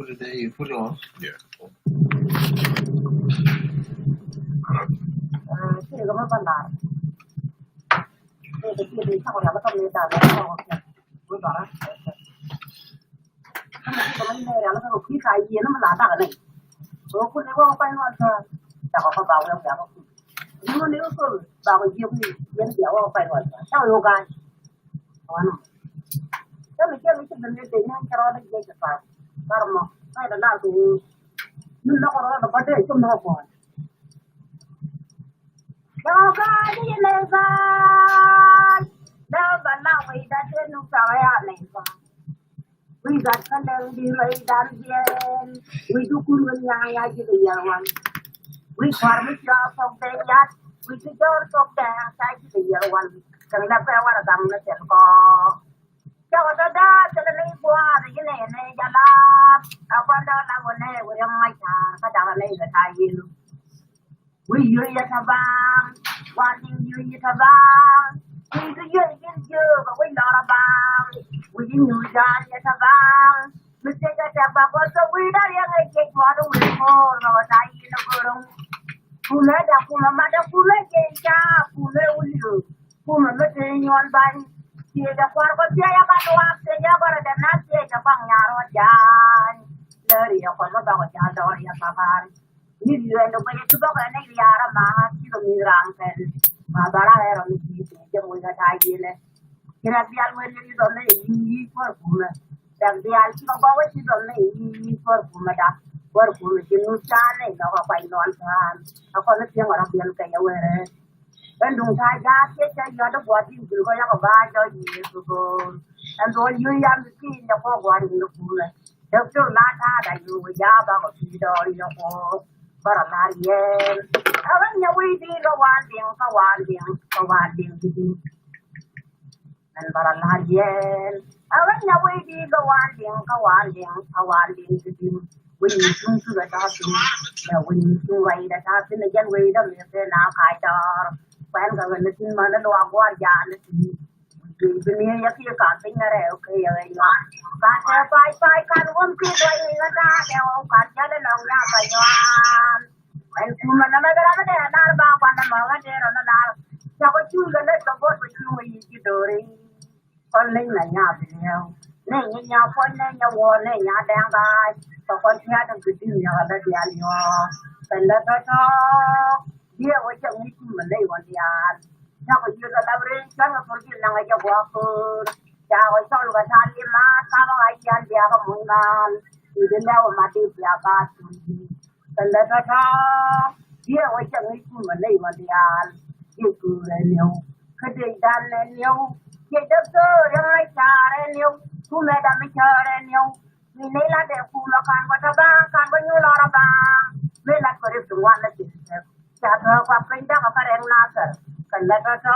Put it on. Yeah. Sini kamu benar. Ini sama yang betul ni dah. Gue barang. Kamu ini yang lalu kalau kita ini nama nada kan ni. Aku ni gua apa yang ada. Tak apa bawa yang dia. Ini ni aku bawa dia ni yang dia apa yang ada. Tahu yo kan. Mana. Kami benda ni cara dia cepat. Karena saya dah tu. Ni nak orang dapat dia cuma apa. Đâu có đi lên vai đâu có nào vì đã trên lúc sau ấy này sao vì gạt con đường đi lấy đàn tiền vì chú quân bên nhà chỉ được giờ hoàn vì khoan mới cho phong tê nhát vì chú cho phong tê sai chỉ được giờ hoàn cần là phải hoàn thành nó sẽ có cho nó đã cho nó đi qua thì cái này giờ là ở quan đó là vấn đề của em mai trả cái đó là lấy cái thay gì luôn we you yet abang, wanting you yet abang, we do you against you, but we not abang, we knew that yet abang, we take a step back, so we don't even take what we for, or die in a girl. Pula da pula mada pula jenja, pula ulu, pula metin yon ban, dia da farko dia ya kan wak dia bara da nasi da bang yaro jan, dari ya kan ba jan da ya babar. Ni dia ndo banyak juga kan ni liara mah sih demi rangken. Mah bara era ni sih je mau dah tadi le. Kira dia mau ni dole ini for pula. Dan dia sih bawa sih dole ini for pula dah. For pula sih nusan ni nak apa inon kan. Apa nak yang orang biar kayak weh. Dan dong saja sih ada buat ini juga yang baca ini tu. Dan doi yang sih yang kau buat ini pula. Doktor nada dah you jawab kau tidak ini para Mariel, awalnya widi kawanding gitu, dan para Mariel, awalnya widi kawanding gitu, widi sudah tahu, ya widi sudah tahu, najan widi dah mesti nak kaitar, pen kalau nanti mana doa gua jalan sih. Dunia ya kita kanting ada, oke ya ya. Kata pai kan mungkin dua ini ada, yang kerja dan orang bayar. Dan cuma nama berapa deh, dar bawa nama ada, orang dar. Siapa juga le sebut macam ini dori. Kalau nanya beliau, nanya pun nanya won, nanya dengai. Kalau siapa yang kedua ada dia lihat. Kalau tu dia macam ni cuma le wanian. Siapa juga labrin, jangan pergi nang aja buat. Siapa selalu kata lima, kalau ajan dia kemungan, ini dia mati dia batu. Kalau kata dia macam ni cuma lei mandian, itu leu, kededan leu, kita tu yang cara leu, cuma dah cara leu. Ini lah dia pulakan kata bang, kan penyular bang, melat berituan lagi. Siapa apa pindah apa yang nasar. Kalau kata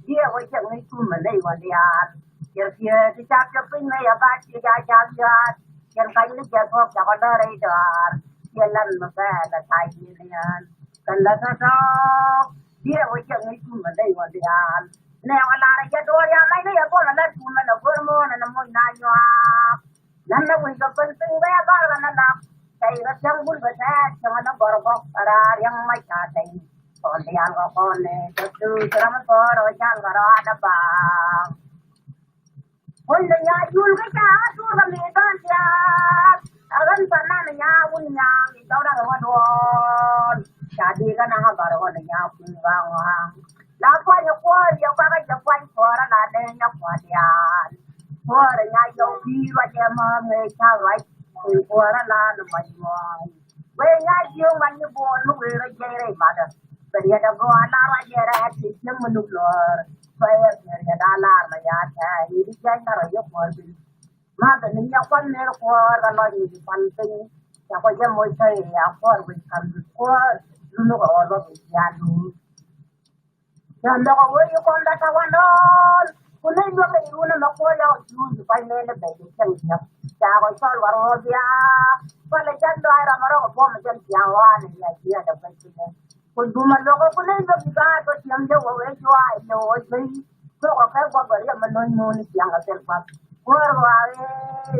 dia macam ni cuma lei mandian, kira-kira dicap pindah ya baca jajan, yang kaya ni jago jago dari dar. Jalan macam tadi ni kan, kalau kata dia macam ni cuma dah wadian. Ni orang lain jadi orang lain ni aku nak cuma nak bermon, nak mau nanya, nak wujud penting berapa nak. Saya rasa pun besar, cuma nak berbok ada yang macam tadi. Kalau dia kau ni, tu selama kau jangan kau ada bang. Undangnya juga cakap tu kami kan siap. Agan pernah punya itu orang wadon. Jadi kan orang baru wadonnya punya orang. Lapanya kuat, yang pakai japan kuat, ada yang kuatian. Kuatnya yang biru aja mereka baik. Kuat lah namanya. Wenya jiu mana buat lu berjaya mana. Jadi ada gua anak aja rakyat yang menulur. Saya punya dalar macam ini jangan raya mobil. Maka ni yang pun merkuat kalau ni penting. Yang kau jam mau saya yang pun bukan kuat. Dulu kalau berjalan. Dan kalau you kau dah kawan don. Kunai juga itu nak kau yang jujur supaya ni lebih canggih. Jangan soal baru dia. Kalau jangan ada orang kau macam siawan ni dia ada pentingnya. Kunjungan lokal kunai juga tu siang jauh jual jual. Kalau kau buat beri menonton siang atas. Warware,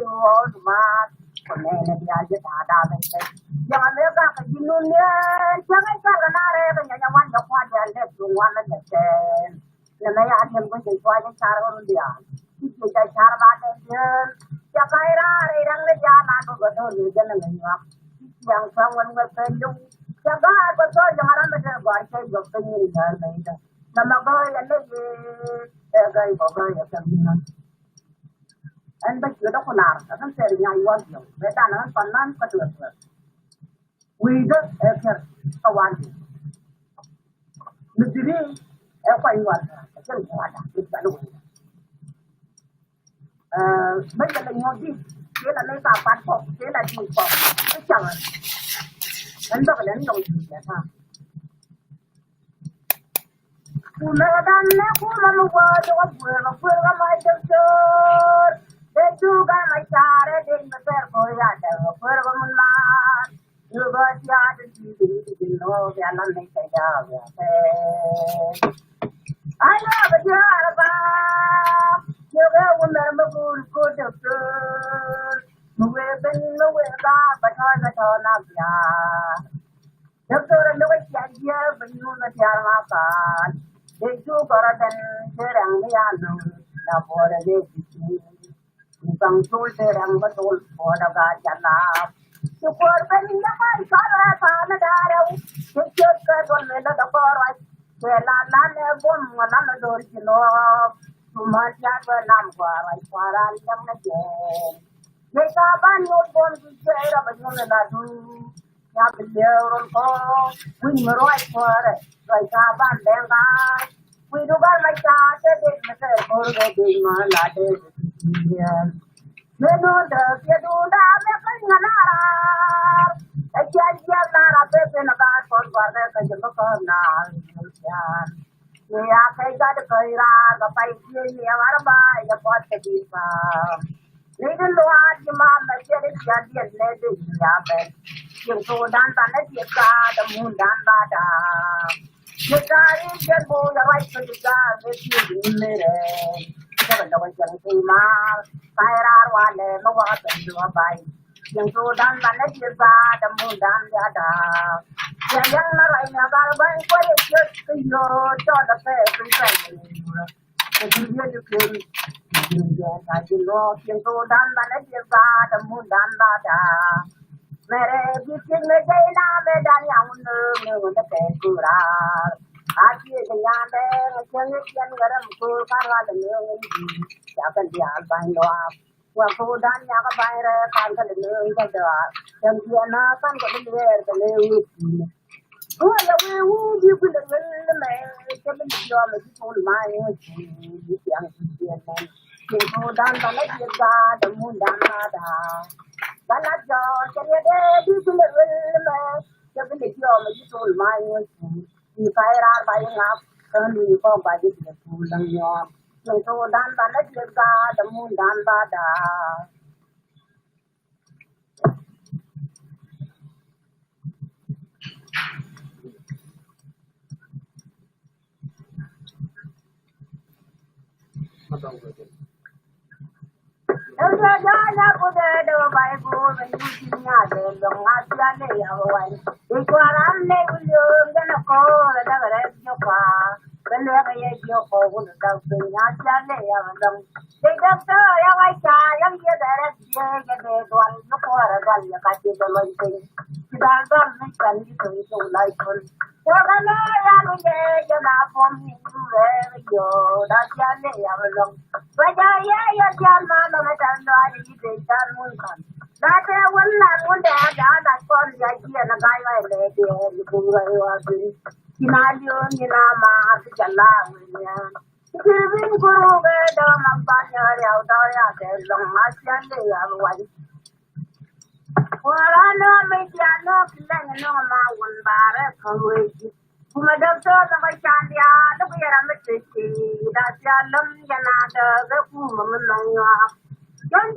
warmat, Còn này là dia je ta da ben te jangan lega ke jinunya jangan cara nare ke nyanya wan jok wan ya le tu wan la ne ten na na ya adem ko je ko ya cara on dia ki je cara ba te ya kai ra re rang le ya na ko go do ni je na ne ya yang sang wan ga te ju ya ga ko to jangan ran te go ai go te ni na na ida na ma go ya le ga go ga ya te ni anh bây giờ đó có làm nó sẽ là ngày quan trọng người ta nói còn năm có được rồi quy đó ở kia có quan trọng mình đi ở quanh quan cái chân quan trọng mình phải luôn mấy cái linh hồn đi thế là lấy cả phản phục thế là chịu phục cái chẳng anh đâu phải đến đâu gì cả sao cô nó đang lấy cô nó vừa cho vừa nó mới được chưa juga macare din beter koya da pergumna juga tiada di no jalan ni saya ya ayo bejar ba juga umar mabul ko doktor muwe ben muwe ba batho na bia doktor no ya dia benu na tiar ma ka de juga dan serang ya no na bore de Bang tul terang betul podaga jalap. Syukur pendapat salah sana darau. Syukur kedua mela dapat. Selanan bom malam dor kilo. Cuma jaga nam warai paran yang najen. Jika banyu bom dijera banyu meladu. Ya beliau ko. Win meroy pore. Jika ban dengar. Widugal macam ada masa korga di malade. Menu dah kedu dah makan nara. Aja nara pepe nagar kon warna kerja kenal kian. Ya kerja de kerja gapai ni warba ya pot kejipa. Lepas luar jemaah macam ni jadi lede ya ben. Yang tu dan tanah tiada demu dan badan. Nekari jerbu ya wai kerja besi ni Jangan dapat yang timal, kairar wale mawat dua bayi. Yang sudan mana juga demu dan ada. Yang lainnya kalau bayi kau ikut kyo coba pergi. Kemudian juga dia kaji lo yang sudan mana juga demu dan ada. Mereka bikin meja medan yang untuk kurang. Aji dengan yang garam karwa lenung siapa dia bahan doa waktu dan yang bayar kan lenung saja dan dia kan kalau dia lenung oh ya dia pun lenung tapi dia masih pun main yang itu dan tanah dia demu dan ada tanah jauh jadi dia pun lenung tapi dia masih pun main di kairar bayi ngap kan di ko bayi de pulang yo yang to dan tanah juga demu dan bada Jaja kuda do bayi bu menyucinya de long asia ne ya wai ikuaran ne ulung dan ko da gare jopa bele kaya joko kuda da asia ne ya long de doctor ya wai cha yang dia dare dia de doan no ko ara dal ya ka ti do loi pe dal dal ne kan di to lai kon ko kana ya no de jana pom ni re yo da asia ne ya long Baca ya jangan mana tanda ada di depan mungkin. Nanti wannan wanda ada kon ya dia na gaya lagi di bungai wabi. Kinaliyo ni nama tu jalan ni. Kirbin guru ke dalam banyak ya udara ke long masih ni ya wali. Warana mediano kilang no maun bare kawai. Kuma doktor na mai chandia da biyara mace da jalam yana da ga kuma mun nan ya don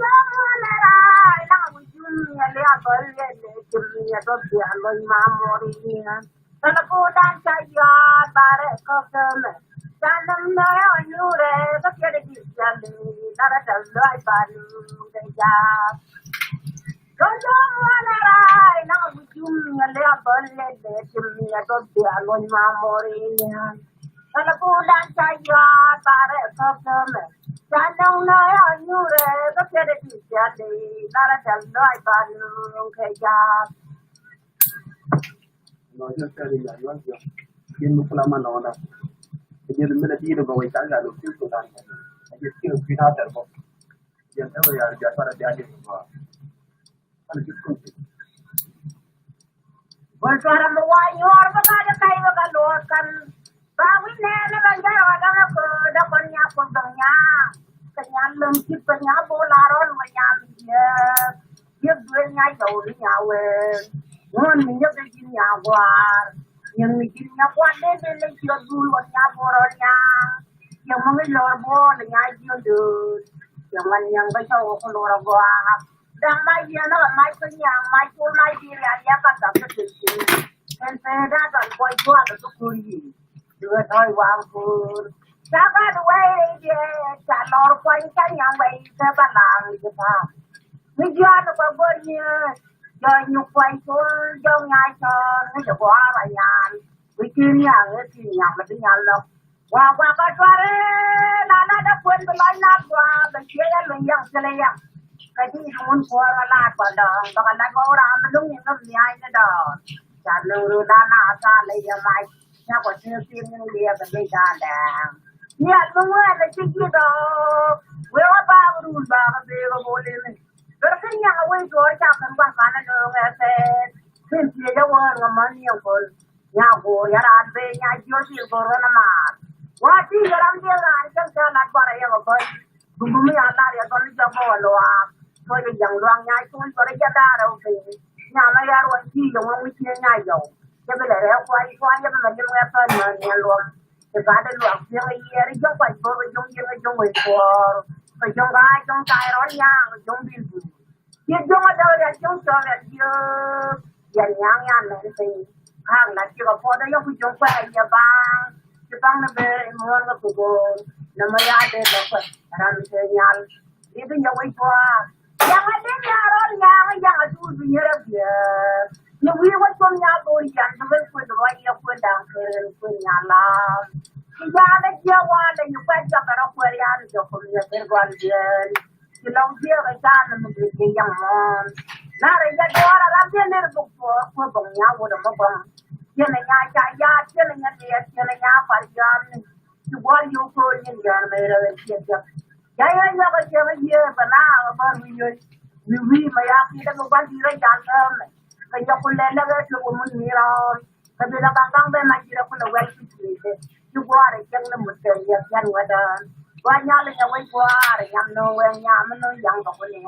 na ra ila wujun ya le akol le kim ya to ya lo ma mori ni na na ko dan cha ya bare ko kame jalam na ya yu re da ke de ya le da da lo ai ba lu da ya Don't wanna ride now with you, a little bit, to me, I don't be alone, my Kalau pulang saya tarik kemen, jangan nak nyure kepada dia di lara jalai baru kerja. Nói cho xe thì là nó kiểu kiên lúc làm ăn nó là bây giờ mình đi được rồi chẳng là lúc trước tôi đang bây giờ kêu phi thao trở bộ giờ theo bây giờ giờ phải là đi mà anh chỉ cũng Bersuara mewayur berada kayu berdoakan. Bawin nene banjar wadana ke depannya pegangnya. Kenyal lengkip kenyal bolaron menyam dia. Dia duanya jauh di nyawen. Ngon minyak di nyawar. Yang bikin nyawan deh beli jual dulu nyaboronnya. Yang mengelor bolanya jual. Yang besok keluar gua. Dan mai dia nak mai punya mai pun mai dia dia kata betul. Dan saya dan boy gua tu kuri. Dua toy wang pun. Siapa dua dia calor poin kan yang baik sebalang kita. Nijan apa boleh. Jangan nyupai pun jangan nyasar ni jawab bayan. Bikin yang mesti nyalok. Wah kacare nana dah pun berlain wah berjaya yang selayang. Jadi mun kuara la padang bakal la orang menung yang ngai na do chan lu dana sa le ya mai nya ko se tin ni dia ba le da dang ya semua ada ciki do we wa ba ru ba ba be ba bo le ni ber kan yang we do cha kan ba kana do nge se tin ti ya wa nga man yang ko ya go ya ra be nya jo ti go ro na ma wa ti garam dia ra kan ka la ba ra ya ba bumi ala ya ko ni ja bo lo a thôi thì dần loan nhai xuống có đấy ra đâu thì nhà nó ra rồi chi dùng ông mới chia nhai dầu cho bây giờ để quay cho mình đi nghe tên mà nhà luôn thì cả đây luộc riêng cái gì đấy giống vậy thôi giống riêng cái giống người của rồi giống cái giống tài đó nha giống gì chứ giống ở đâu là giống cho là chưa dần nhang nhang này thì hàng là chưa có phô đó giống giống quay giờ bang chứ bang nó về muốn cái của nó mới ra đây là phải làm thế nhang itu yang wajib. Yang ada nyaron yang ada dunia dia. Yang wajib pun nyatu yang sampai pun doa yang pun dangkel pun nyalam. Tidak ada jawab dan juga cara perian jauh dia bergualian. Kalau dia berjalan memberi yang mon. Nah, raja dua orang dia ni berbuat bangnya udah mabang. Dia nanya caya, dia nanya dia nanya parian. Jual yukul yang jangan mereka siap. Jaya jaga jaga dia benar baru we maya kita bukan diri jangan kaya kulle laga tu mun mira kabila banggang be majira kulle wel sisi tu buare jang na mutte ya yan wada wanya le ya we buare yam no we nyam no yang ba kulen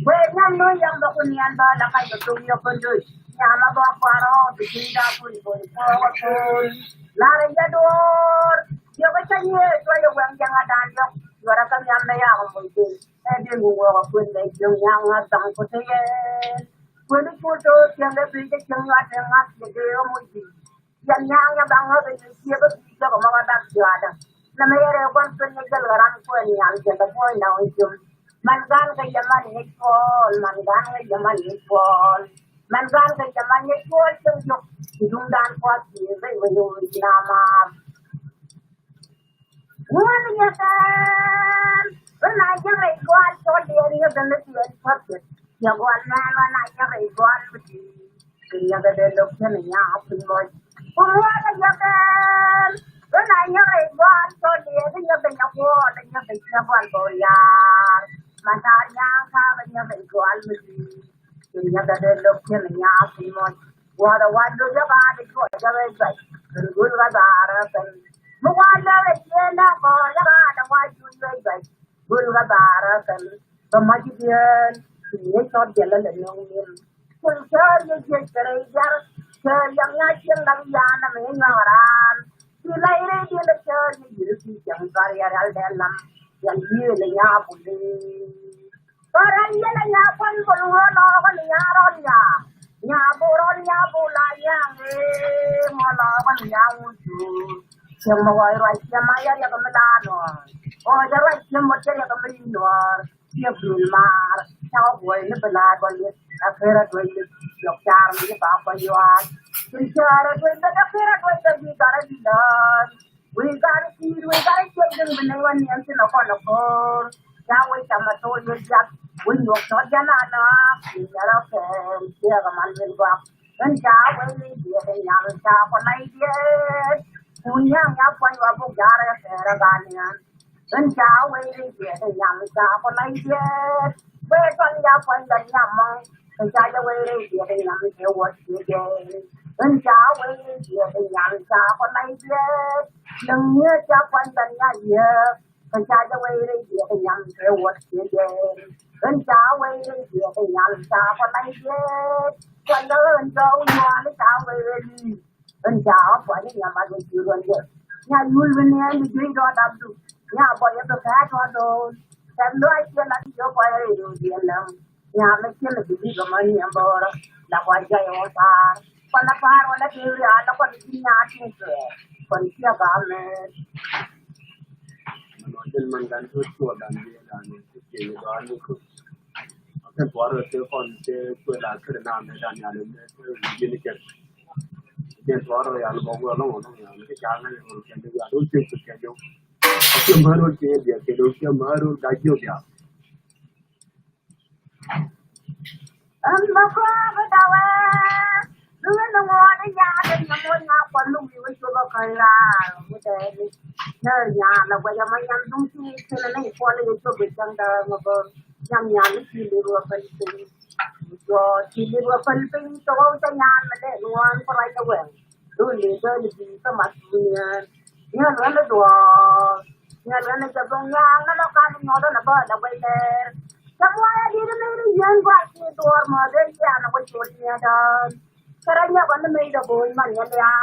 we nyam no yang ba kulen ba la kai tu yo kundu nyam ba paro bikinda pun ko la re ya dor yo ba chanye to yo wang yang ada yo yora kan yang na ya mo mungkin dia ngua ko pun dai yo yang ngadang ko te pun ko to yang le bi ke yang ada ngat de yo mo ji yang ya bang ha be ji ba ji ko ma da ji ada na me re ko pun ni gal ran ko ni al je da ko na o ji man gan ka yaman ni ko man gan ka yaman ni ko man gan ka yaman ni ko chung yo dung dan ko ji be we yo ji na ma One year, when I get a god, so dear, you're going to see a puppet. You're one man when I get a god with you. The other day looked at me up and was, what are you then? When I get a god, so dear, you're going to war and you're going to one boy. My dad, young, and you're a god with you. The other day looked at me up and was, what a wonder your body was, you're a great, and good was our Mawala na ko yara da waju yai bai bulga bara kan to majidian ni so dela le no ni kun char ye je kare yar char yang ya chen dang ya na me ngaran ti lai re di le char ye yiru ti chang kar ya al delam yang ye le ya puli para ye le ya kon bolu no ko ni ya ron ya nya bo ron ya bo la ya mo la kon ya u yang mau rice yang maya ya kemelan oh ada rice yang macam yang kemelin luar dia belum mar Sao buổi nó bật lại còn đi à phê ra đuôi dọc cha mình bảo bao nhiêu à chúng ta ra đuôi nó phê ra đuôi cái gì cả gì đó we gotta see we gotta check them when they want to know on the floor ya we chama to you just when you not jana na ya ra ke ya ga man ben ba dan cha we ni dia de ya cha ko nai dia punya ya pa wa bu ya ra ke ra ga ni dan cha we ni dia de ya cha ko nai dia we con ya pa dan ya ma dan cha ya we ni dia de ya ke wa dia dan cha we ni dia de ya cha ko nai dia đừng nhớ cho quanh tình nhà giờ con trai cho quay đi về thì nhầm theo quật về về con cháu quay đi về thì nhầm sao con tay về con ơn đâu nhà nó cháu quay đi con cháu phải đi nhà mà được chịu luôn vậy nhà vui bên nhà đi chơi đó đập đủ nhà bọn em được khác cho rồi xem đôi kia là đi cho quay đi được tiền lắm nhà mấy kia là bị cái mà nhà bò đó là quay chơi ở xa con là phá con là kêu là nó còn đi nhà chung cửa còn kia cả mẹ nó trên mình đang thuốc chuột đàn bia đàn cái gì đó như cứ cái quả rồi cái con cái chuột đàn cái đàn này đàn nhà lên cái gì như cái quả rồi ăn bông rồi nó cái chả này rồi cái gì đó chưa được cái đâu cái mà rồi cái gì cái đâu cái mà rồi đại nhiều vậy mà qua với tao đứa nó ngon nó nhà đến nó muốn nhà còn lúc gì với chú bác cây ra mới để nhớ nhà là bây giờ mấy em đúng chứ thế là này qua đây chú bị chẳng đờ mà bơ nhằm nhà nó chỉ đi vừa phân tinh rồi chỉ đi vừa phân tinh cho nhà mà để luôn có ai đâu vậy đôi lý do thì có mặt nhớ nữa nó đùa nhớ nữa nó chụp bông nhang nó cắt nó đó là bơ là bây giờ semua di dalam ini buat itu ormade ya nak buat ni ada kerana kalau mereka boleh mana dia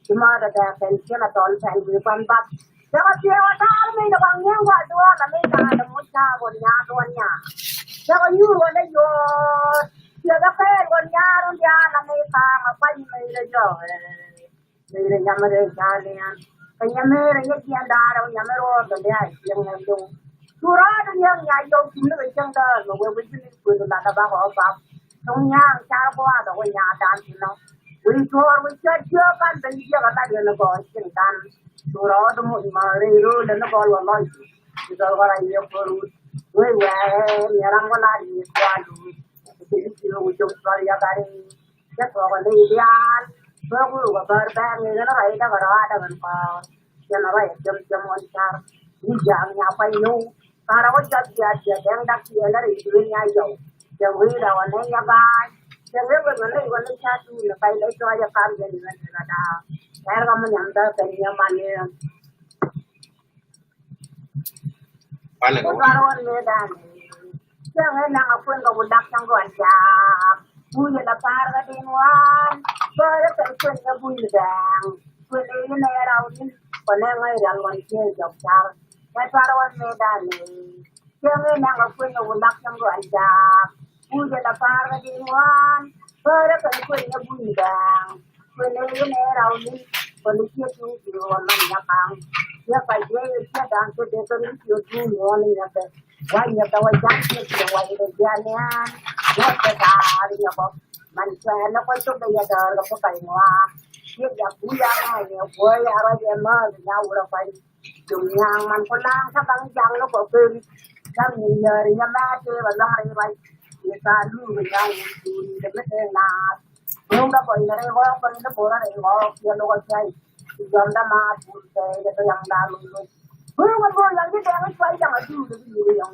cuma ada pension atau pension pembat jangan siapa tahu mereka bangnya buat dua tapi jangan ada muka buatnya jangan nyuruh ada yo siapa fair buatnya dia nak mereka apa yang mereka jual mereka yang mereka lihat penyamar yang darah yang mereka dia yang itu Surah yang nyayong sini macam dah, lalu macam ni pun dah ada bahawa apa, nongnyang cara buat ada orang nyadar sini, wisor wisor kan beli dia kata dia nak buat kan, surah tu mungkin mariru dan nak buat lagi, kita orang yang baru, nyarang kau lari kuadu, jadi sini ujung surah kari, ya kau kan dia, baru berbang ni kan orang itu kalau ada kan kau, yang orang jam moncar, ni jangan apa itu. Para wajah dia yang dak dia lari dunia jauh. Yang wira wana ya ba. Yang wira wana satu lepai lai tu aja kam jadi ada. Saya kamu nyamda tanya mana. Kawan medan. Jangan nak apa yang kau dak yang kau ajak. Punya lapar ke dinuan. Berterusnya punya dang. Punya ini raunin. Punya ngai raunin jauh jar. Kawan medan ni, jangan nak apa yang ulak yang gua ajak, puja lapar ke dinuan, berkerja bundang, punya raunin, polisi tu orang nakang, dia kerja dia dan tu dia tu dia tu orang ni apa, wajib tahu jangan dia wajib jalannya, buat sekali apa, manusia nak kau tu dia dah lepas kainwa, dia dah pulang ni, boleh arah dia mah dia orang paling dùng nhang man con lang các băng giang nó có cơm các người giờ thì nhắm ba chơi và lo đi bay người ta luôn mình đang nhìn được cái thế là không đã còn cái gói con nó bố ra để gói kia nó còn chơi thì giờ đã mà buồn chơi để tôi làm đa luôn luôn không có bố làm cái đèn nó xoay chẳng là chưa được cái gì vậy ông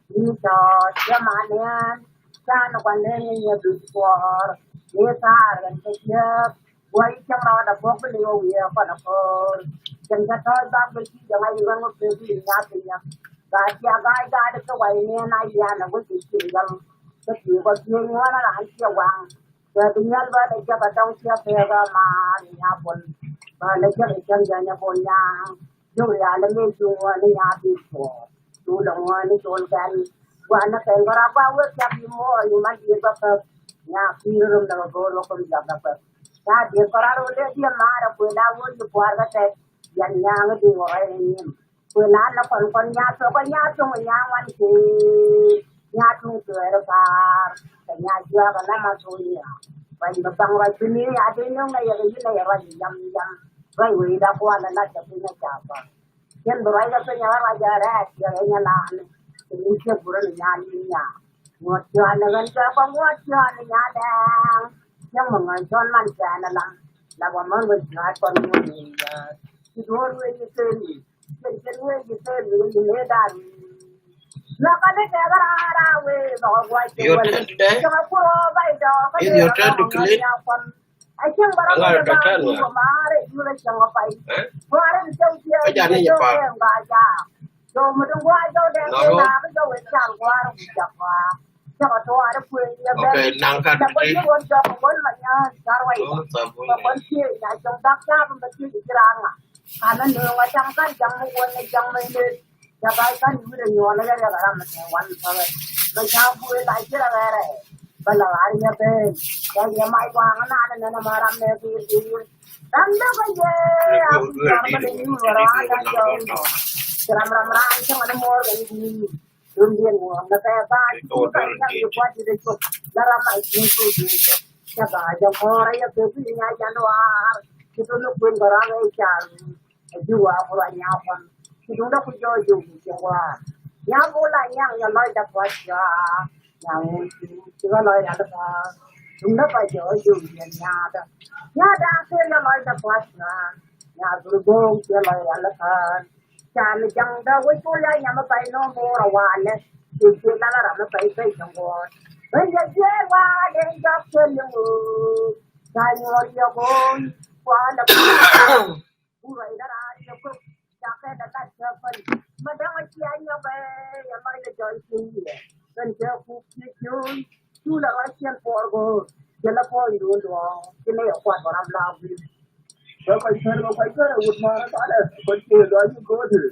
đi cho cho mà nè cha nó còn lên như bị qua để xa gần cái kia quay trong đó đã có cái điều gì còn là chẳng cho thôi ba cái gì chẳng ai quan một cái gì nhà thì nhà gai được cái quay nè này nhà là cái gì rằng cái gì có chuyện nữa nó là anh chia hoàng rồi tự nhiên với để cho bà trong chia phê ra mà nhà buồn và lấy cho để chân giờ nhà buồn nhà dùng là lấy người chung lấy nhà bị khổ chú đồng lấy trốn cái qua nó cái qua ra qua vớt chặt đi mua nhưng mà gì có tập nhà phi rồi nó có nó không gặp được ya dia koraro le dia mara pula wo ju puarga te yan yang di wo ai ni pula na kon nya so nya wan ki nhà chung cười đâu cả cái nhà chưa còn làm mà thôi à vậy mà bằng vậy thì nếu nhà thì nếu này cái này vậy dầm dầm vậy vì đã qua là nó sẽ bị nó chả qua nhân đồ ấy cái nhà ra giờ đấy giờ nhà làm thì những cái bữa nhà đi nhà một chuyện là gần cho con một chuyện là nhà đang nhưng mà người cho man trả là bọn mình bị ngã con người thì thôi người như thế cái người như thế người đàn là cái này cái ra về rồi quay Your turn today. cho nó vậy đó Is your turn to clean? ai chẳng bao Allah giờ dah turn lah. mà đấy như là chẳng có phải Eh? qua đến trong kia Bây giờ này nhập vào. rồi mà đừng qua đâu đen Nó cái luôn. nào cái đâu phải chẳng qua đâu chẳng qua cho nó thôi nó quên như Okay, nangkat chẳng có today. gì muốn cho một vấn mà nhá sao vậy Oh, sabun. mà vấn kia là trong tác gia mà kia thì ra à à nó nương ở trong cái chẳng một vấn này chẳng mấy nơi cho cái như là nhiều này là làm mà quan sao vậy mà sao quên lại chứ là về đây bây giờ ai nhớ tên cái gì mai qua nó nãy nó mà làm này thì làm đâu cái gì làm cái gì mà nó ăn cho làm cho nó mua cái gì đương nhiên nó sẽ ba chú phải nhắc được quá thì được là làm lại chuyện gì chắc là cho mua đấy cái gì ngay cho nó thì tôi lúc quên vào đó cái chả chú à của anh nhau còn thì chúng nó cũng cho dùng cho qua nhau vô lại nhau nhà nói đặt quá cha nhau chỉ có nói là chúng nó phải cho dùng nhà đó nhà đang khi nó nói đặt quá cha nhà tôi buông cho nói là cha nó chẳng đâu với tôi lại nhà mà phải nó mua là hoàn đấy thì chuyện đó là nó phải trong qua bây giờ dễ qua đến gặp trên những người cha ngồi yêu con qua là vậy đó là yêu con cha cái đó là chơi phân mà đang ở chia nhau về nhà mai là chơi gì nên chơi cuộc chơi chú là ở trên phố rồi chơi là phố rồi đó cái này ở quán làm lao đi rồi quay chơi là một mà nó nói là con chơi đó như có thử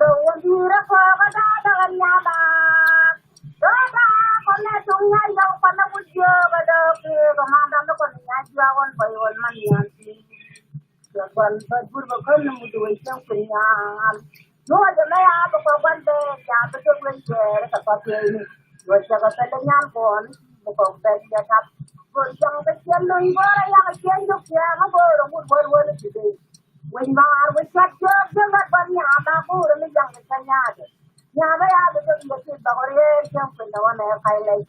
đầu đi ra qua cái đó là nhà bà đó là con này chúng nhà giàu con nó muốn chơi cái đó cái mà nó còn nhà giàu con phải còn mà nhà thì con phải bữa con nó muốn đuổi trong cái nhà rồi giờ này à con quan về nhà tôi chơi lên chơi cái tập chơi rồi giờ cái cái nhà con con về nhà tập rồi trong cái chuyện này có cái chuyện được nhà nó vừa nó vừa nó chỉ when mà when chat job cho các bạn nhà ta bù rồi mình chẳng phải nhà đấy nhà bây giờ được cái gì bảo rồi trong cái đó này phải lấy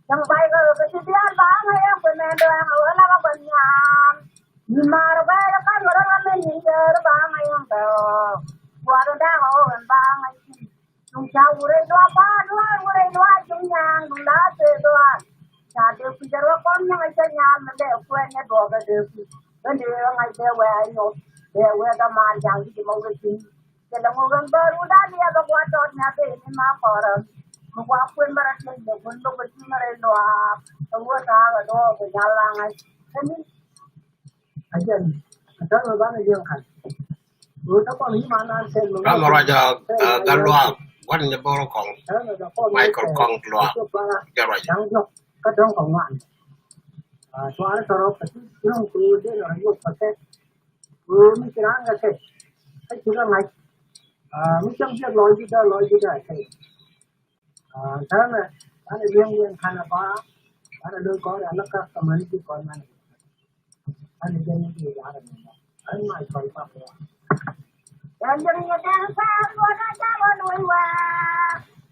trong vai cái gì đó là ngay em cái này đó ở là các bạn nhà nhưng mà rồi bây giờ cái đó là mình nhìn giờ đó ba ngày em đó qua đó đang ở gần ba ngày chúng cháu rồi đó ba rồi chúng nhà cũng đã từ đó cha đều bây giờ con nhà cái nhà mình để quên nhà đó cái đều cái điều ngày đều về nhau we da man jang di mo ngi ke la mo gan baru da ni ga kwa to nya te ni ma por mo wa kwen mara te mo gun lo ti mara lo a wo ta ga do ke ya la ngai ni ajen ada orang yang kan rồi đó con lý mà anh xem luôn Rama Raja galwa wan ya boro kong Michael kong lwa garaja. đang nhóc cái đó còn ngoan xóa nó sau đó phải chứ không cứ thế là nhóc phải thế mình cái đó là thế cái thứ này mình trong việc lối gì đó thế thế là anh ấy riêng khăn là ba anh ấy đôi có là nó các comment thì còn này anh ấy riêng gì đó là anh mày coi pháp rồi dan jadi dan sang gua jawa nuôi wa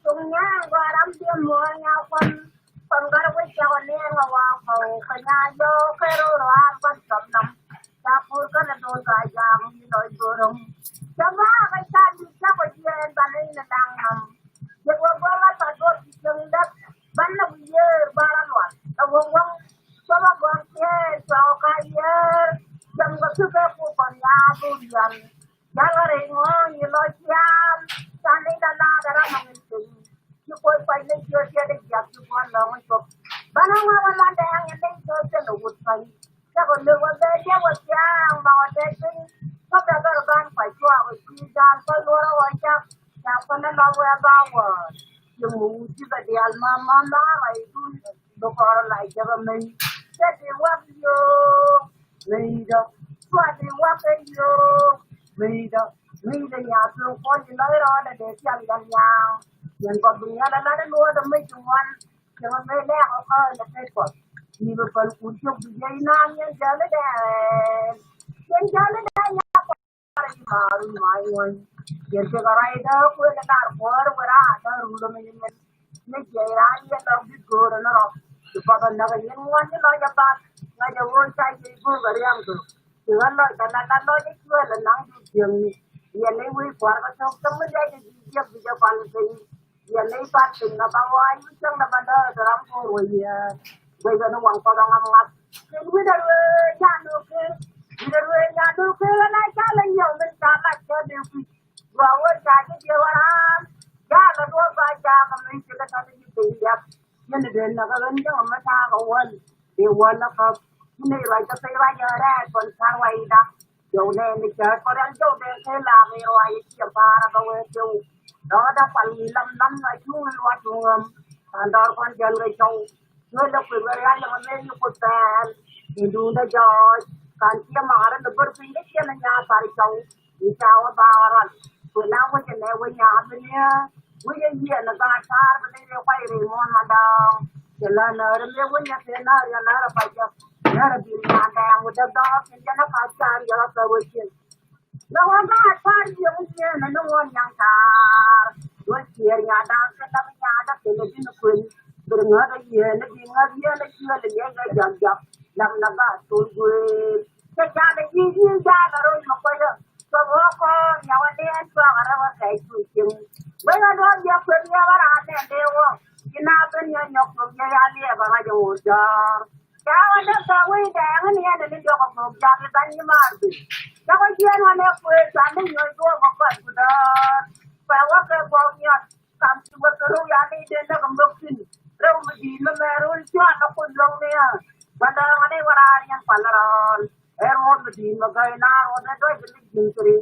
tung nya gua ram dia mua nhau con gar với cháu nè là wa khẩu cái nhà vô cái rồi là con cầm nằm ta pur cái là đôi cái giang như nói vừa đúng cho má cái cha đi cha cái gì bạn ấy là đang nằm việc qua là ta đốt chân đất bắn nó bây giờ ba lần loạn tao vong cho mà con kia sao cái gì trong cái thứ cái của con nhà tôi dần Jangan rengon, you know, jam. Sanay na darah mangintin. You could find the church at the job you want long and so. Banang wala dang and then so the wood fight. Second, there was a there was young about that thing. But the other gun fight to our see down for Laura or Jack. Now, when I know where about you move to the Alma Mama, I do the car like government. That is what you made up. What is what you made up. mi de ya tu ko ji lo ro de de xiang yan ya yan ko du ya la la lo de mi chu wan ke ma me le ko le ke ko ni be ko ku chu bi ye na yan ja le de yan ja le de ya ko maru mai wan yan ke ga rai da ko le dar ko ra da ru do me ne je ya ya da bi go na ro tu pa ga na ga yan wan ni lo ja pa na ja wo sai ji go ga yang tu tu ga lo da na lo ni ko le nang ju jiang ni yan lấy quý quả có trong trong mấy cái gì việc bây giờ còn gì yan lấy phát triển là bao ai cũng chẳng là bao giờ làm cô rồi bây giờ nó quăng vào trong ngầm ngập cái quý đó nhà nước cái quý đó nhà nước cái là này cha là nhiều mình cha là cho điều gì và ơi cha cái điều là cha là đua vai cha mà mình chỉ là cái gì tiền đẹp nên là đến là cái vấn đề mà cha có quên điều quên nó không nên là cho thấy bây giờ đây còn sao vậy đó điều này mình chờ có đang chỗ đây thế là về rồi chỉ ba là bao nhiêu chỗ đó đã phải năm năm rồi chú loạt luôn đó con chân người châu người đã phải về ăn mà nên như cột bèn thì đúng đó rồi còn kia mà nó được bớt đi đấy kia là nhà phải châu thì sao ba rồi vừa nào với cái này với nhà bên nhá với cái gì là ta xa bên đây quay về món mà đâu cho nên là nó với nhà thế nào là nó phải cho nó là bị nhà đang với đó thì nó phải trả giờ nó phải chịu nó không có phải dùng tiền nó ngon nhàng cả rồi tiền nhà đang cái tâm nhà đó thì nó quên đừng ngờ cái gì nó đi ngờ gì nó chưa là những cái dọn dẹp làm nó tụi quên cái cha này gì cha là rồi mà quay được cho bố con nhà anh em cho ở đó cái chuyện bây giờ đó giờ quên nhà bà ra này đều cái nào bên nhà nhọc nhọc nhà đi bà mà dùng cho cháu nó sao quay đèn anh em để cho học học ra cái bánh như mà cháu có chuyện mà nó quên chán đến người tôi một phần của đó phải có cái bao nhiêu cảm xúc của tôi ra đi đến nó cầm bút xin rồi mà gì mà mẹ rồi chưa nó cũng lâu nè bây giờ mà đây vào nhà phải là em muốn mà gì mà cái nào rồi nó đôi cái gì cái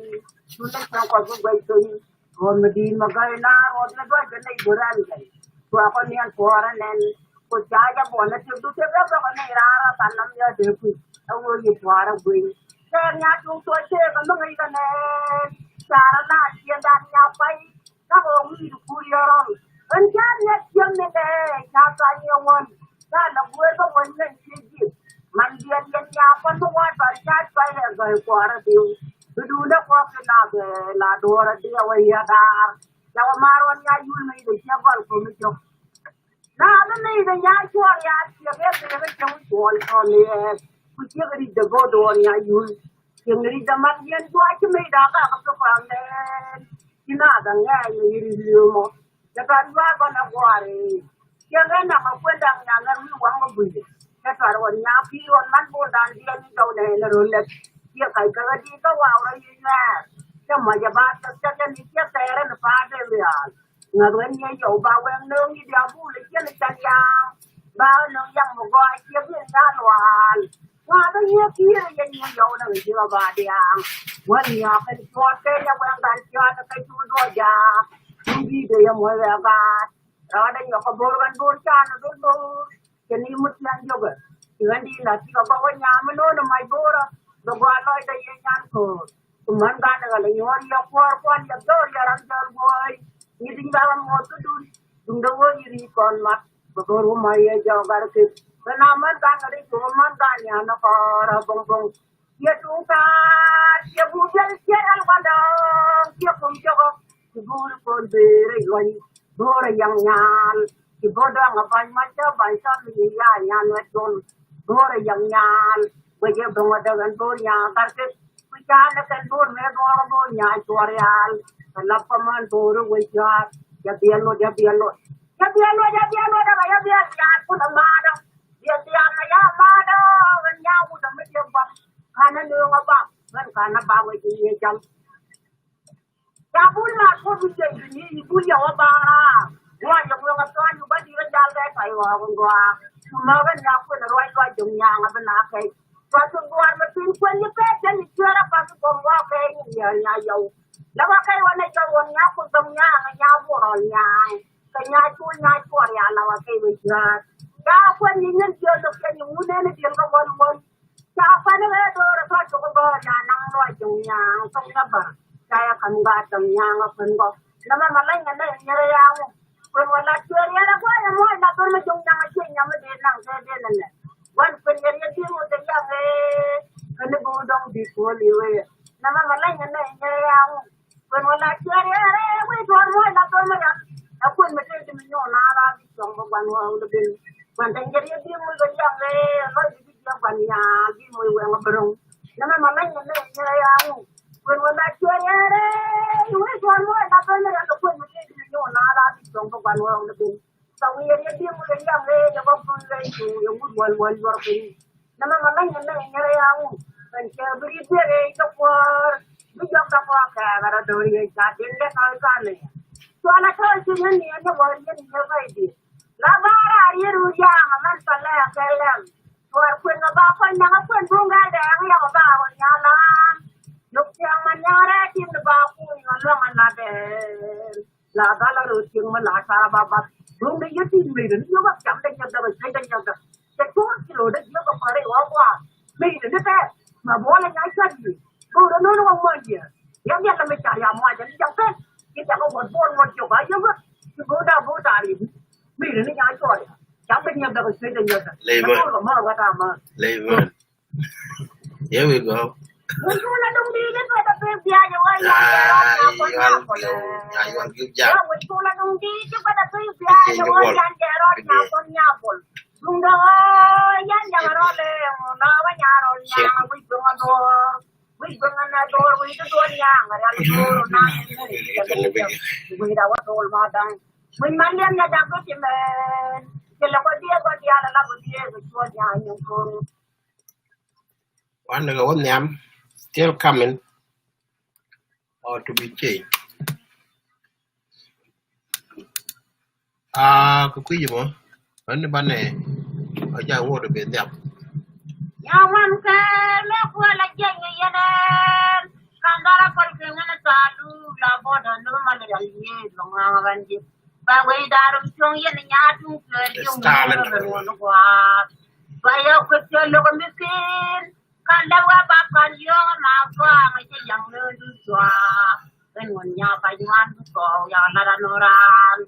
chúng ta sao có cái vậy thôi rồi mà gì mà cái nào rồi nó đôi cái này bữa ăn cái tôi có niệm phật nên cô cha cho bọn nó chịu tôi tiếp đó cái này ra thành năm giờ được ông ơi gì quá đâu quỳ xem nhà chúng tôi chơi còn nó nghĩ cái này cha nó là chuyện đàn nhau bay các ông đi được vui rồi anh cha nhất chuyện này đây cha ta nhiều hơn cha nó vui có vấn đề gì mình điên điên nhà con nó quan phải cha phải là người quá là điều tôi đủ nó có cái nào về là đồ là điều vậy đã cháu mà rồi nhà vui này để cho con của mình chụp na nó này là nhà chùa nhà chưa biết cái trong chùa thôi nè cứ chưa cái đi được vô đồ nhà vui nhưng đi đâm mắt nhân chùa chứ mấy đó cả cái phần này chứ nào đang nghe người review mà cái con qua con nó qua đi cái nào mà quên đang nhà nó mới quăng vào bụi cái phần còn nhà phi còn mắt buồn đang đi đi đâu này là rồi là kia cái đi có vào rồi như thế chứ mà giờ ba chắc cái đi kia té nó phá đây rồi ngờ bên nhà dầu bao quen nương như đeo bu lịch kia lịch chân giang bao nương giang một gói kia bên ra loạn qua tới nhà kia là nhà dầu nó người chưa bà điang quên nhà cái chuột cái nhà quen bàn cho nó cái chuột đua già không đi để mọi người bà rồi đây nhỏ có bố con bố cha nó đúng bố cái này mất tiền nhiều vậy thì anh đi là chỉ có bao nhiêu nhà mới nói nó mày bố đó rồi qua nói đây nhà khổ tụi mình gan là lấy nhau đi qua qua nhà tôi nhà làm sao boy ini dalam motor dulu, tunggu ini konmat, betul rumah ya jauh garke. Penaman kan ada cuma kan ya nak orang bongbong. Dia tungkat, dia bujal dia al-badang, dia puncak, dia pun beri lagi, bor yang nyal, dia bodang apa macam bangsa ni ya nyal weton, bor yang nyal, bagi dengan bor yang garke. Puncak kan bor bor nyal tuarial. Kalau paman boro wajah, ya biarlo dah bayar, ya biar pun ada, dia ya ada, orang pun ada macam karena dia apa, karena bawa dia jam. Ya pula kau bisa ini, ibu ya apa, wah yang orang tuan juga dia jalan saya orang tua, semua kan aku nak jumnya apa nak kai, suatu buat mesin pun ni pecah ni cara pakai kombo kai ni ya jauh.แล้วว่าใครวันในจังหวัดนี้คุณตรงนี้งานบัวลอยงานแต่งานช่วยอย่างเราว่าใครไม่เชื่อจ้าคนยิ่งเงินเชื่อตัวแกยิ่งมุ่งเน้นเดียวกับวันจ้าคนนี้เลยตัวเราชอบตัวก็งานนั่งรอยจงยางตรงนี้บ่ saya kan nggak yang apa enggak nama malah nyanda nyere yang pun wala curi ada gua yang mau nak pun macam yang macam yang macam nang saya nana wan pun nyere dia mau yang kena bodong di kuliwe nama malah nyanda nyere yang pun wala curi ada we tuan mau nak pun macam aku macam tu menyo nara di jombo ban wa lebih ban nyere dia mau yang lo di dia ban ya di mau yang berong nama malah nyanda nyere yang when wala curi ada we tuan mau nak pun macam aku macam tu menyo nara di jombo ban wa lebih tahu ya dia mau yang yang pun itu yang buat luar pergi nama malah nyanda nyere yang kan beri dia itu por bijak apa cara dori jadi dia kalau kan soalnya kalau sini ni ada boleh ni apa itu labara dia rujang man salah kalam suara pun apa yang apa bunga ada yang apa nyala nuk yang menyara tim baku yang mana ada la bala ruting mana cara babat bunga itu timur ni juga jam dah saya dah sekolah kilo dah dia apa hari wah ni dah mà bố là nhái chân gì cô đã nói nó không mời gì em biết là mình trả nhà ngoài cho nó chẳng phép nhưng chẳng có một chỗ bái chứ mất chứ bố trả đi mình nó nhái cho đấy chẳng biết nhập được cái chuyện nhiều rồi nó có mơ qua ta mà Lever here we go mình cũng là đông đi đến vậy ta phê bia rồi ơi I want you job mình cũng là đông đi chứ phải ta phê bia rồi ơi nhà con nhà bồn đúng rồi nhà rồi lên nó với nhà rồi nhà quý vương anh đôi quý cái đôi nhà mà ra đôi na quý đâu có đôi mà đang mình mang lên nhà đang có chuyện cái là có dia là có dia cái đôi nhà nhiều con one the one name still coming or to be changed cái quý gì mà anh ban này ở nhà mua được biển đẹp Yawan ke lekwa la jenga yanan kandara par ke ngana salu la boda no malal ye longa banji ba we darum chong yen nyaatu ke yung no kwa ba yo ko che lo ko miskin kan da wa ba kan yo ma kwa ma che yang no du swa ben won nya ba yuan ko ya la da no ran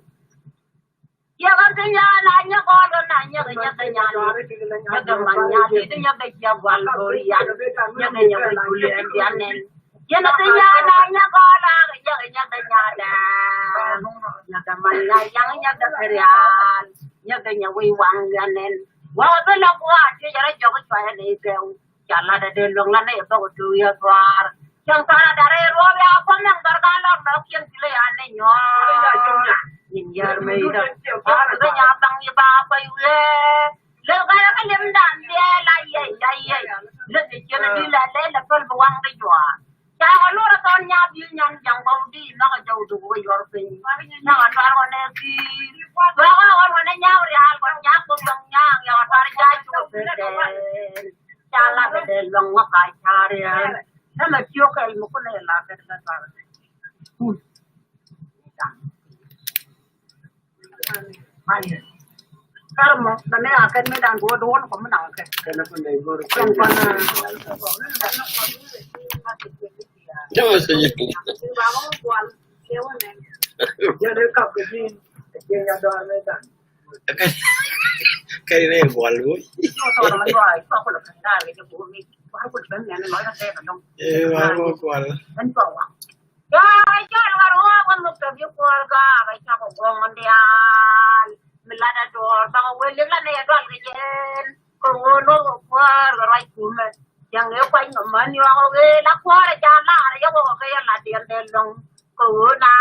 ya kan nya la nya ko do na nya nya nya manya itu nya be ya wal ya nya kulen dianen ya na nya na nya ko la nya da nya manya nya kerian nya wi wang dianen wa be la kwa che ya jo ko fa ne ke ya la da de long la ne ba ko tu ya twar yang sana dari ro ya ko nang dargalak da kien sile ane nyo nhìn giờ mày đó, cái nhà bằng như ba bay về, lỡ cái liêm đàn kia lại vậy, lỡ thì chưa đi lại lấy là con bông cái chùa, cái họ lúa con nhà biên nhân chẳng bao đi, nó có giàu đủ cái giàu tiền, nó có toàn con này đi, và con này nhau thì ai con nhà cũng bằng nhà, nhà toàn trai chùa về để, cha là về để lòng ngọc lại cha đi, nếu mà chưa cái một cái này là cái toàn Karma, dan akan medan gua doan kau menang ke. Kenapa nih gua Yang mana? jangan saja Bangun kuat, kewan nih. jadi kau begini yang doan medan cái này buồn luôn Kau tahu nama gua, kau kalau kenal itu gua ni, aku sebenarnya ni nói là saya dong. buồn Dan kau ah. Ya, jangan baru kan mau pergi keluarga, baca kau dia. Melada dor bang welim la ne dor gen ko wono ko rai kuma yang e kwa man yo ge la kwa ra ja la yo ko ke la dien de long ko na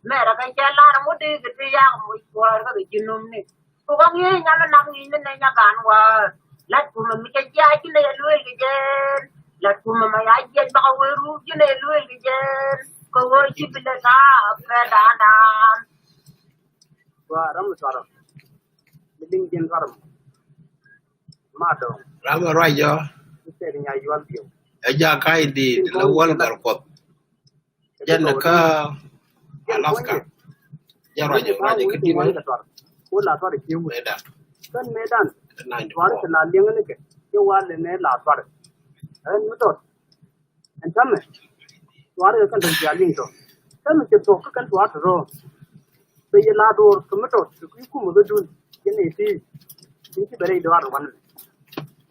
me ra ka ja la mu de ke ya mu ko ga be jinum ni ko ga ni nya la nam ni ne nya kan wa la kuma mi ke ja ki ne lu ge gen la kuma ma ya je ba we ru ki ne lu ge gen ko wo chi bi la ta me da da Suara suara, mending jen suara, mado, lama rồi giờ kita dengan jual dia. aja kai di lawal garkot jan ka Alaska ya rồi giờ cái gì mà Kau lah suara kiu, beda kan medan, suara 94 selalu yang ni ke, kiu wal ni lah suara, betul. and come it. What is the Jaling to? Come to talk and water row. Be a lad or tomato to Kumu the June. In a tea. Think you very do one.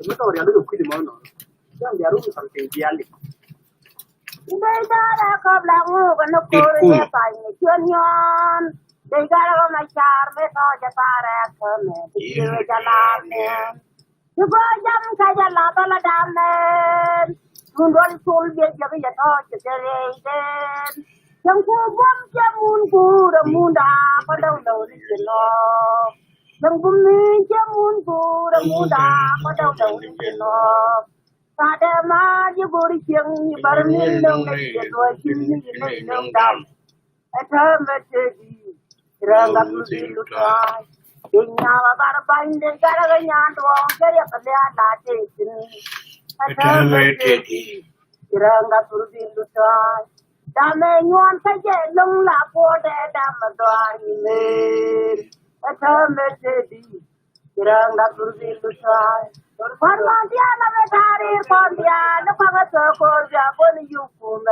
Tomato or a little quid mono. Young Yaru something Jaling. They got a couple of move and the Korea by Union. They got on my charm, they thought the Paracom, the Jalan. You go young Kajala Dam, who don't fool get your thought to the raven. Young Kubum, Jamun, the moon, but don't know the law. Young Bumi, Jamun, the moon, but don't know the law. Padama, you go to young, you better know that you know down. At her message, Ranga to be looked at. In our bind the Garayan to all very up at the Ranga to be looked at. Dame, you want to get long la for the Damadon. At her message, Ranga to be looked at. Parmadiana Matari, Pondiana, Pagato, Japon, you fool.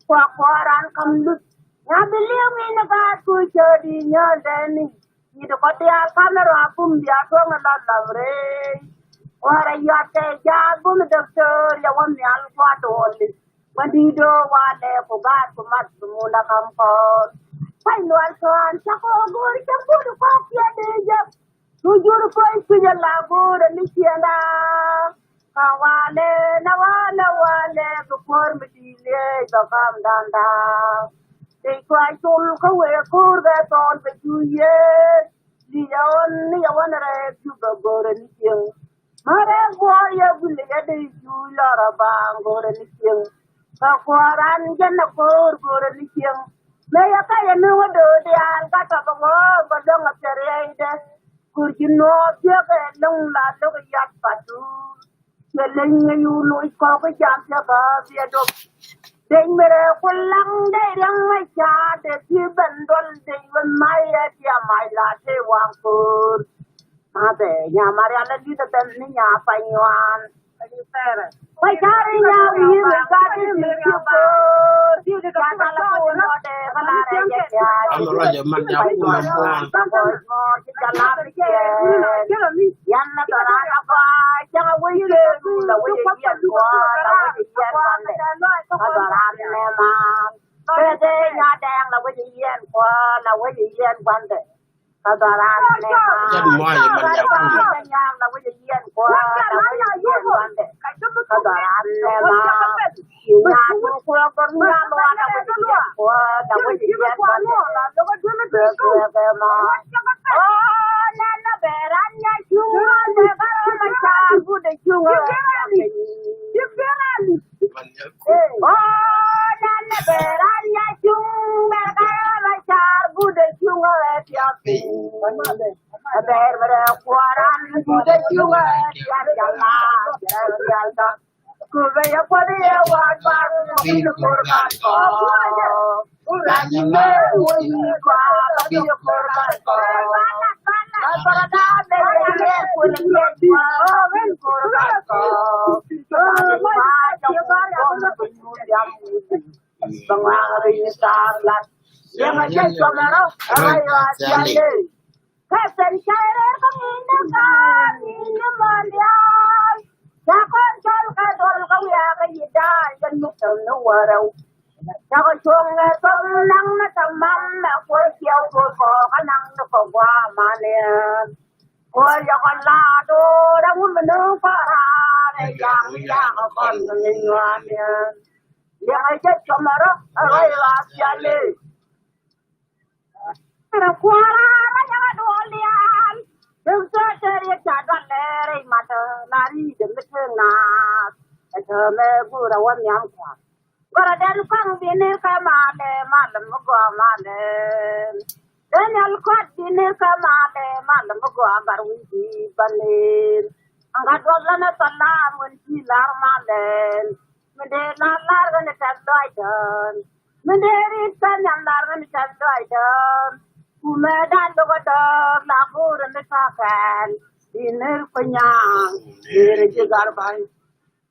Quaran come look. Now believe me in the bad future in your Danny. You do what they are camera, boom, they are from a lot of rain. Or a yacht, boom, doctor, you want the alpha only. When you do what they forgot to much the moon come for. Find one son, Chaco, go to coffee at the Egypt. To your place to your labor and Luciana. Kawale, Nawale, before material, the calm down. They try to look away a cool that on the 2 years. The only one that you go and kill. Mother warrior will get you, Laura Bang, go and kill. Kakuaran, Jennifer, go and kill. May I say a new door, the Alcata of war, but don't appear. Could you know, Jaka, long lad of a yacht patu? The lane you know, coffee jump above the dog. They made a long day, my child, the Cuban doll, they were my idea, my latte one food. Mother, Yamariana did the Benia, fine one. My carrying out you, the garden is you the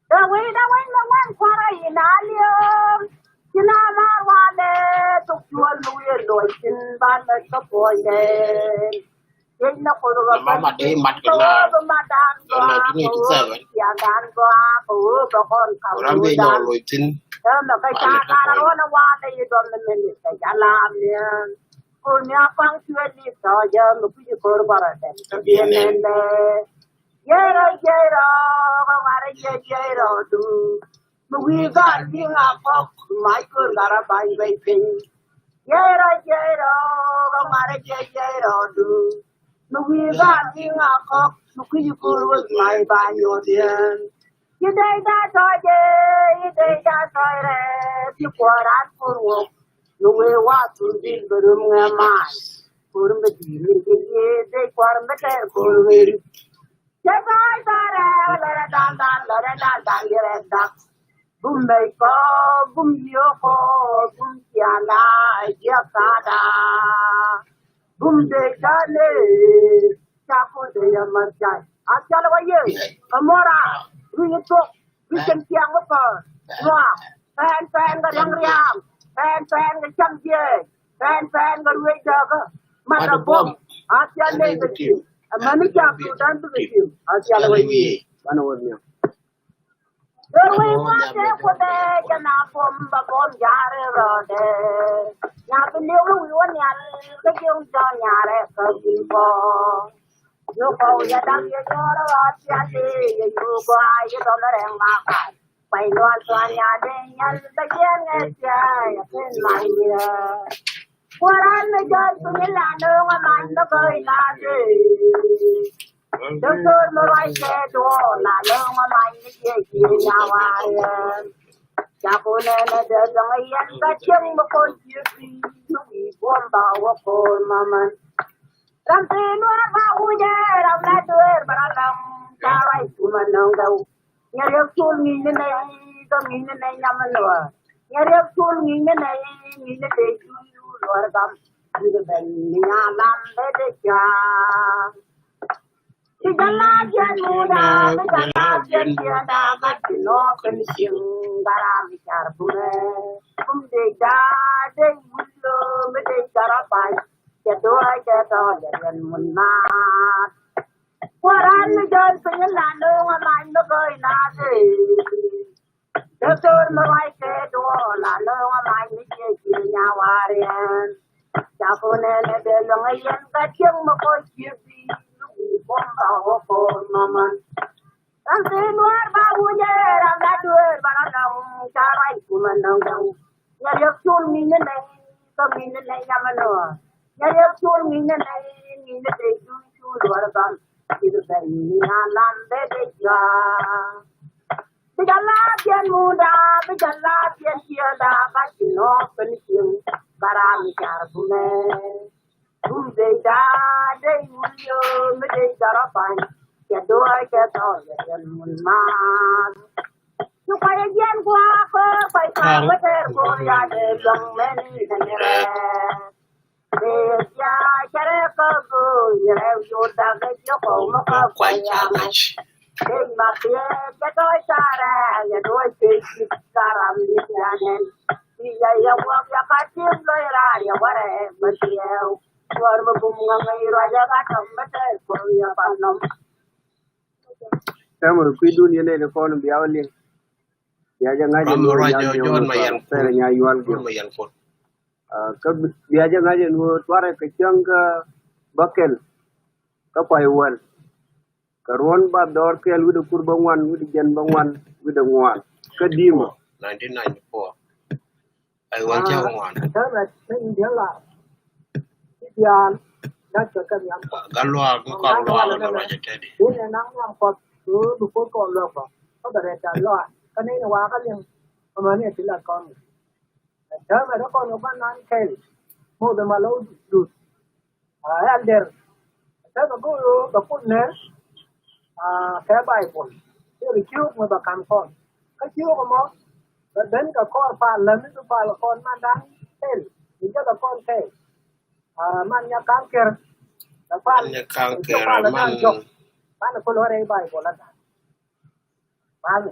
the way the wind the one quarter in Alium. Kinama wale took you a lawyer, Loisin, but like a boy. In the photo Mama day mat of kena Madame, 1987. Yagan go, the horn Orang dia come. nyawa loitin. The Kachaka on a water you don't the minute, the Yalam. Punya punctually so young, look at your brother. Yero, do. We got him up, Michael Larabai waiting. Yero, do. We got him up, look at you with my banyo, dear. You day that toilet, you pour out for work. No way what to do, but my for the they quarter for me. Check out that boom, make boom, boom, yana, yakada, boom, de dale, chapo de yamarjai. I'll tell you, Amora, we talk, we can see a fan, the young ram. Fan the champion, fan the waiter, Mother Bomb, Asia name the team, a manager to done to the team, Asia way. One over here. The way was there for the Janapom, Babon Yare, Yapi we won the young John Yare, before. You go, Yadam, Asia, you go, you don't let him. By Lord Sonia, the young my dear. What I'm the judge to Milano, a man the very last day. The third right said, oh, not long a mind now I am. Japona, the young that young before you see, you won't bow for mamma. Something about who I'm not there, but I'm right to my no. You're told me the name, the meaning Yamanua. You're told me the name, the day you or come to the Yalam, the jar. It's a large Yamuda, the large Yada, but you know, finishing Baram Carpune. From the da, they would love the Carapai, the door get all and Munat. What I'm the judge for your land, I'm the boy, not the third right said, oh, I know I'm the Yawarian. Japonese, the Longayan, that young McCoy, you see, Mama. Something more about who I'm not doing, but I know, Karai, woman, no. You're told me the name, come in the name Yamanoa. You're told me the name, in the day you or about. The Galatian Muda, the Galatian Yada, but you know, finishing Barami Carpune. Who they die, they will, they Garafine, get do I get all the Munman. You fight again, Guapo, by time with her, Goya, the young men in the air. Kamu kuidun ini le kon biawali. Ya jangan aja Kamu raja John Mayan. Saya nyayual John Mayan kot. Dia aja ngaji nu tuare kecang ke bakel ke payuan. Karuan ba dor kel widu kurbangwan widu jan bangwan widu ngwan. Ke dimo 1994. Ai wan cha ngwan. Đó là cái điều là cái điều nó cho cái nhắm Galwa ko ka lo ala na raja tedi. ini nang yang pot tu buku kau lupa kau dah ada lo kan ini wakan yang kemana sila kon dah mereka kon lupa nan kel mau dah malu dud alder dah baku ne saya baik pun dia ricu mau bakam kon kecil kamu dan kau pa lalu tu pa kon mandang kel juga kon kel mannya kanker Anya kanker man mana ko lore bai bola ta man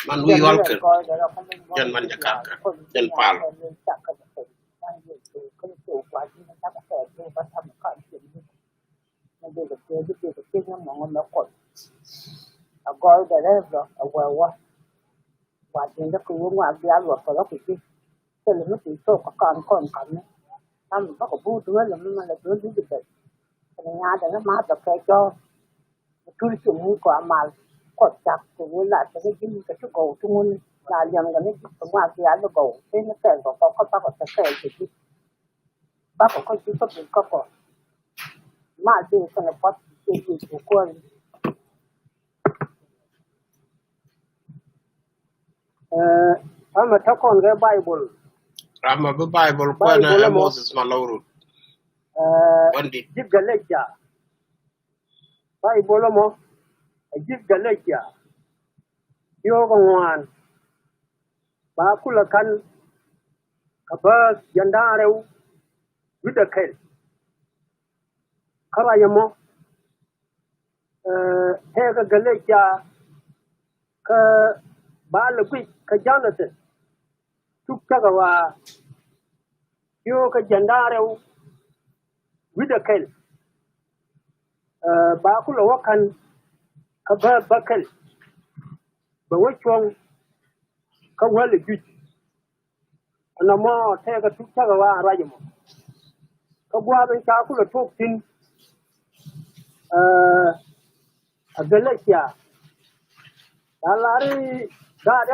man wi yol ke jan man jakarta jan pal gọi để đấy rồi qua qua chuyện đó cũng ngoài đi ăn rồi đó thì cái là nó chỉ số còn nữa nó có bút nữa là nó là thứ gì vậy nhà để nó mát được cái cho tôi chúng quả mà quật chặt cũng là cái cái cầu trung ương là nhầm cái này cũng ngoài đi ăn cầu thế nó kẹt có bác có kẹt thì bác có chỉ có mà đi cái này bắt thì của ama takon ga Bible rama bu Bible ko na Moses malawru wandi jigaleja Bible mo jigaleja yo gwan ba kula kan ka ba yandarew wida kai kara yamo he ga galeja ka ba la gwi ka Jonathan tuk taga wa yo ka jandarew wida kai ba kula wakan ka ba bakal ba wachong ka wale gwi ana mo te ka tuk taga wa rajimo ka gwa ben ta kula tok tin a galakia dalari God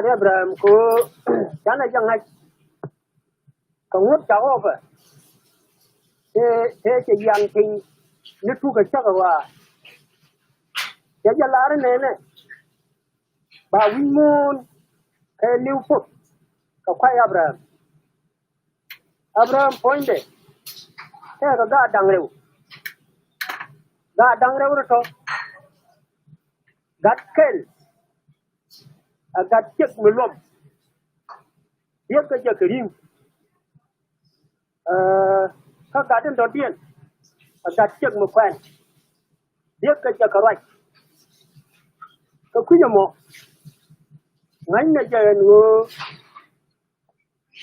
Abraham ko chana jang hai ko ngut cha over te yang ting ni tu ka cha wa ya la ne ba wi mon e liu put ka kwai Abraham point de te ga dang rew to gat kel gat chek melom dia kerja kering ka gaden dodien gat chek mo kwan dia kerja karai ka kunya mo ngai na jayan wo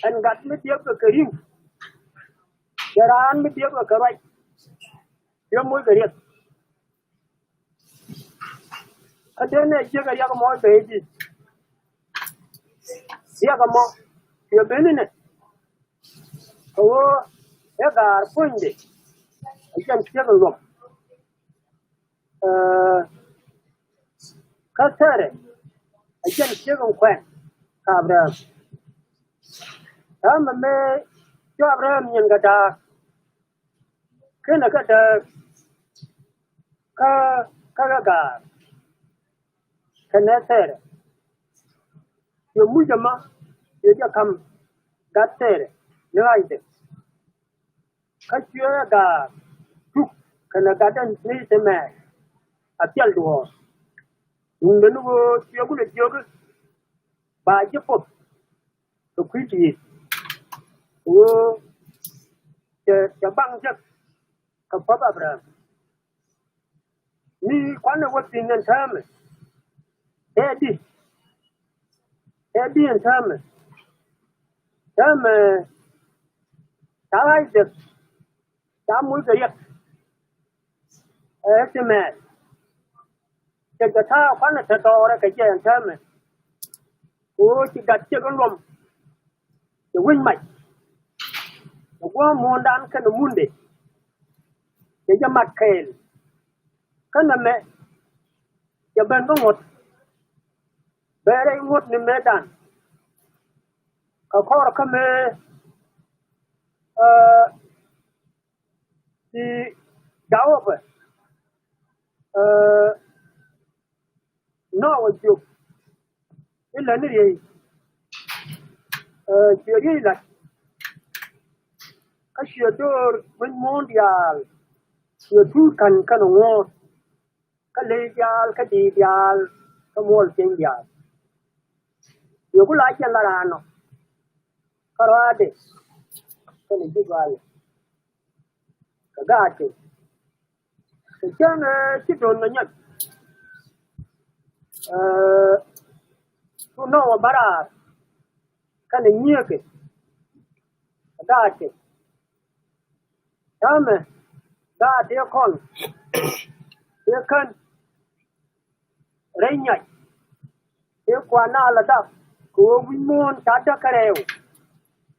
an gat me dia ka kering jaran me dia ka karai dia mo keriat adene jega yaga mo beji yaga mo yo benene o yaga punde ajan jega lo kasare ajan jega kwan Abraham amma me jo Abraham nyen gada kena gada ka ga Kenetere, yo mujama, yo jakam gatere, niraide. Kachira ga tuk kana gadan ni teme atial duo. Ungenu go tiyogu ba jepop to kwiti. Wo te bang jak ka papa Abraham. Ni kwana wotin nan tame. Eddie and Thomas. Isaac. With the yak. It's a man. Take the tar on a or a and Thomas. Oh, she got chicken rum. The wind might. The warm moon down can the wounded. The Yamat Kale. Can the man? The Bandung. Bere ngut ni medan ka khor kame di dawo ba no wajo illa ni ri jeri la ka shedor min mondial yo tu kan ngo ka le yal ka di yal ka mol chen yal yo kula chen la no karade cái này cái gọi cái gà chứ cái chân chỉ đồn là nhất tu nó bara cái này nhiều cái gà chứ Dame, da dia con, dia kan, renyai, dia kuana la da, ko wimon tada kareo,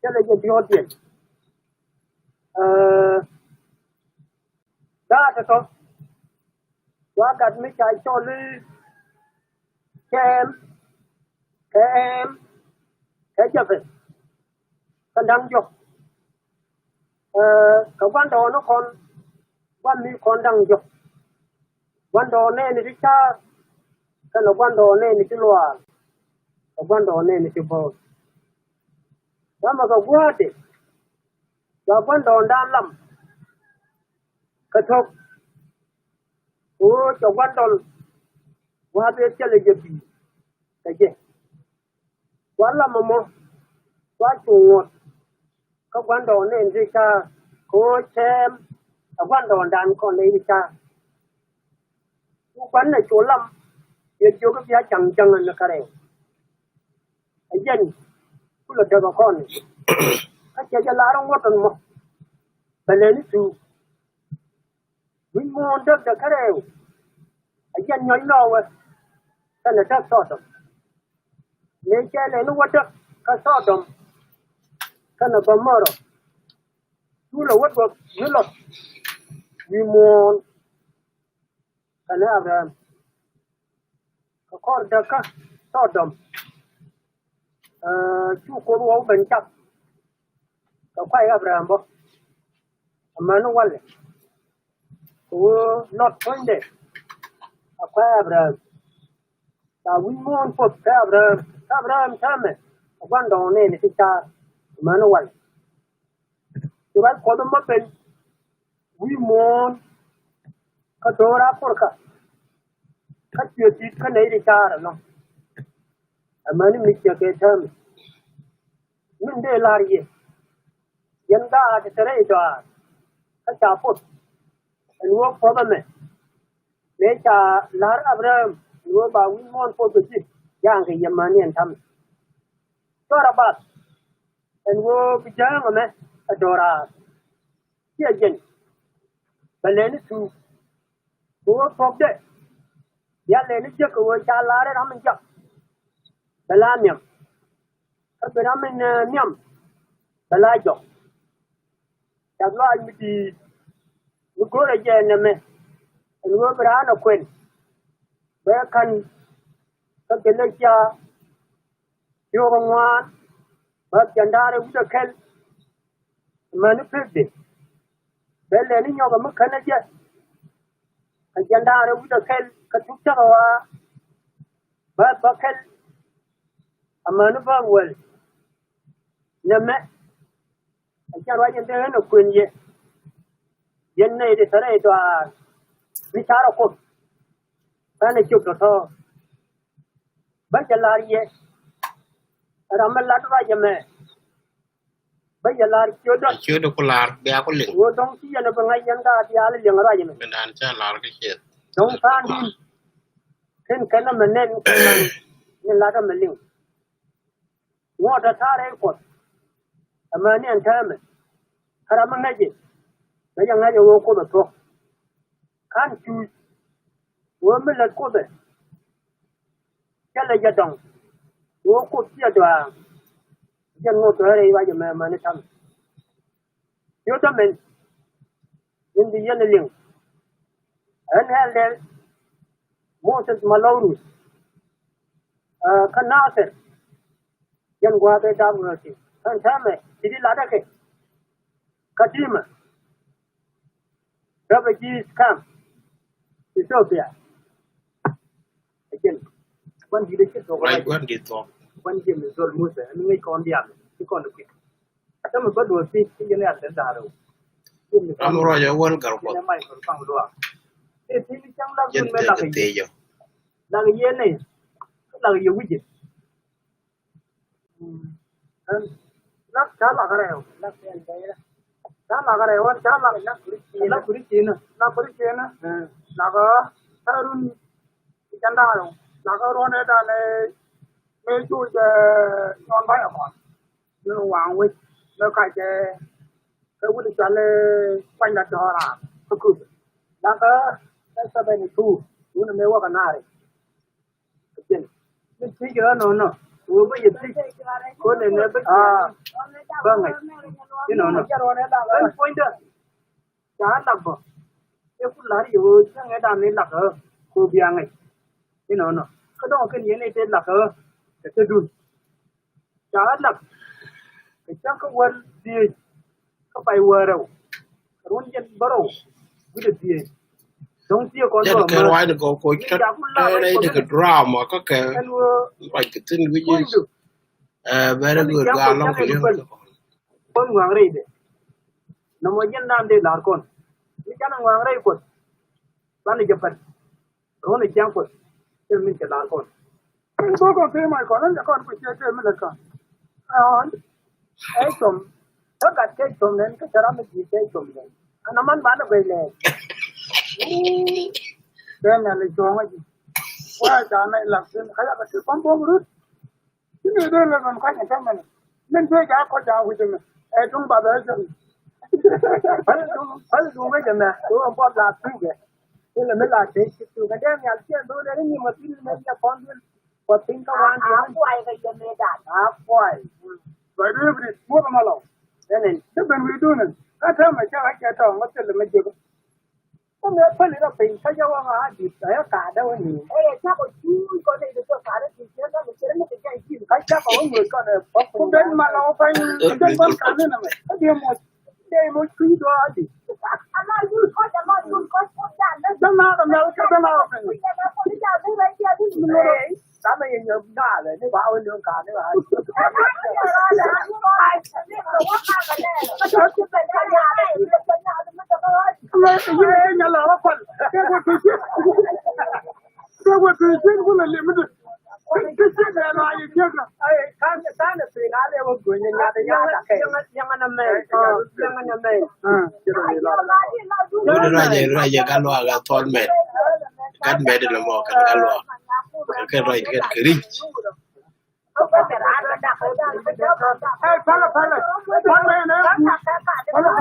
chale je diotien, da to, wa gat mi chai choli, kem, jafe, kandang jo. Cái quan đồ nó còn quan mi còn đang dục quan đồ này thì cha cái là quan đồ này thì loa cái quan đồ này thì bao đó mà cái quá thì cái quan đồ đang làm cái thục cái quan đồ quá biết chơi là gì cái gì quá làm mà quá chuột các quan đồ này thì cha cố xem các quan đồ đàn còn này thì cha quan này chỗ lắm việc chỗ cái giá chẳng chẳng là cái này ấy dân cũng là cho bà con các cha cha lá đông quá tận một bên lên chú mình muốn được cái này ấy dân nhảy nào vậy cái này chắc sọt rồi nên cha này nó quá chắc cái sọt rồi cái này còn mơ rồi chú là quất vật như lột vì muốn cái này là cái con đã có to đầm chú có uống bình chắc cái khoai Abraham bố mà nó quan lệ chú lọt thôi đấy cái khoai Abraham ta vì muốn phục cái Abraham sao mà quan đồ này thì cha mà nó quan chú phải có tấm bên vì muốn cái đồ ra por cả cái chuyện gì cái này thì cha rồi nó mà nó mình chưa kể thêm mình để lại gì dân ta thì sẽ đây cho cái cha phụ anh uống có bên này để cha lá Abraham uống bao nhiêu món phụ được gì giang cái gì mà niệm thầm cho ra bát anh uống cái giang mà mẹ cho ra chia dân bên này nó thu uống phục đấy ya lên nó chưa có cha lá đấy nó mình chậm bela niệm cái bela mình niệm bela chọc chắc là anh bị nó có cái gì nè mẹ nó bela nó quên bé khăn cái này cha yêu con ngoan mà chân đá nó cũng được khen mà nó phết đi bé lên nó nhau cái mức khăn này chứ cái chân đá nó cũng được khen cái chút chắc là bà khen mà nó vâng quên nhầm mẹ cha nói như thế nó quyền gì dân này thì thế này tòa vì sao đâu cũng cái này chụp được thôi bây giờ là gì làm mà làm ra gì mẹ bây giờ là chưa được có làm bé có lĩnh वो đông chỉ là bằng ngày dân ta thì ai liền ra gì mẹ bên đàn cha làm cái chuyện đông san đi cái nó mình nên là cái mình liền ngõ đã thà đấy còn mà nên thế mà khara mang ngay gì bây giờ ngay vô cô được không kan chú wo mình là cô đấy cái là gia đồng wo cô chia đoà dân ngô tuổi đây bây giờ mà nó thầm nhớ cho mình nhưng đi dân liền anh hay là Moses Malone kan Nasir dân qua cái đám người thì kan tham ấy thì đi lá đó cái Katima refugees camp Ethiopia again quan gì đấy cái lại quan gì to quan gì mình rồi mua sẽ anh ấy còn đi ăn cái con được cáiถ้ามันก็ดูสิที่ยังเนี่ยเป็นดาวlàm rồi giờ quan cả cái máy còn phẳng luôn thế thì chẳng là dân mình là thế cái giờ là cái gì này là cái gì vậy chama gareo chama gareo chama la kuricina na ga tarun jandaro na ga rone da ne me chu je non bai ma no wang we no ka je ke wu de chale quanh da ra ku na ga sa be ni tu ne me wa kanare kin ni chi ga no वो भी ये थी कौन है ने bang ấy you know no cái point đó giá lắc bờ cái phút lá điều chẳng nghe đàn nên lắc ở cô biang ấy you know no cái đó cái nhện này tên lắc ở cái đun giá lắc cái chắc có quên gì có phải quên đâu rồi nhân baro cái gì don't see con Jadi kerwai de go ko chat đây de drama có cái like cái tin which is very good ga long ko yo con ngoang rei de no mo yen dan de lar kon ni jana ngoang rei ko ban japan ro ni jang ko tel min ke lar kon ko ko ke mai kon na kon ko che min la kon on ai tom ta ga ke tom nen ka tara me ji ke tom nen ana man ba na be le Then I let go of it. Why can't I love him? I have a pump over it. You know, they live on quite a time. Then take out with him. I don't bother him. I'll do it in there. Do a pot last week. In the middle of this, to the damn, I'll see do any material make a convent for think of one. Why they made that? Why? But every small alone. Then, when we do it, I tell my child I get on what's the magic. Có nghĩa phân là bình sao cho họ chỉ tới cả đâu nhỉ? Ê, chắc có chú có thể được cho cả đấy thì nó một cái gì cái chắc có người có được không đến mà nó phải đến bên cạnh nữa này. Cái điều một đây một quý đó gì? Anh nói vui có cho nó vui có ra đấy. Nó nào cái nào cái đó bây giờ nhầm ra rồi nó bảo ơn đường cả nữa hả? Nhà lỡ phần cái quần cái của mình liền mất cái chuyện này là gì chứ nào? Cái này thì nó đều một người nhà thì yang anh em Raja kalau agak tuan med kan med dalam mau kan kalau kan roy kan kering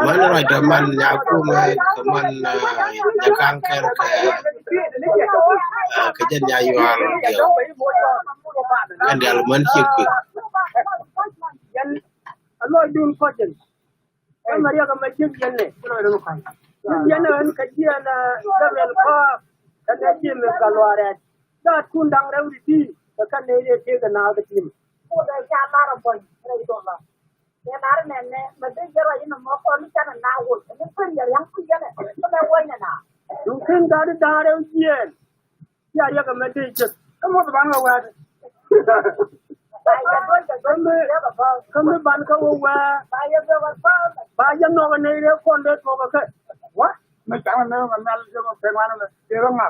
mana roy teman nyaku mai teman nyakang ker ke jen nyayual dia kan dia lumayan cikgu Allah dun kojen kan Maria ka majin yanne kiro da mukan yanne an kajiya na gavel ko kan ne jin me galware da kun dang rawdi ti kan ne ye te ga na ga tim ko da ya mara boy rai do ma ya nar ne ne ma de jara ina mo ko ni kan na wo ne kun ya yang kun ya ne ko me wo ne na dun kun da da raw yen ya ga ma de je ko mo ba nga wa Kami ban ka uwa bayan no ne re konde to ka kai wa me chang ne ma nal je ko pe wan ne re ma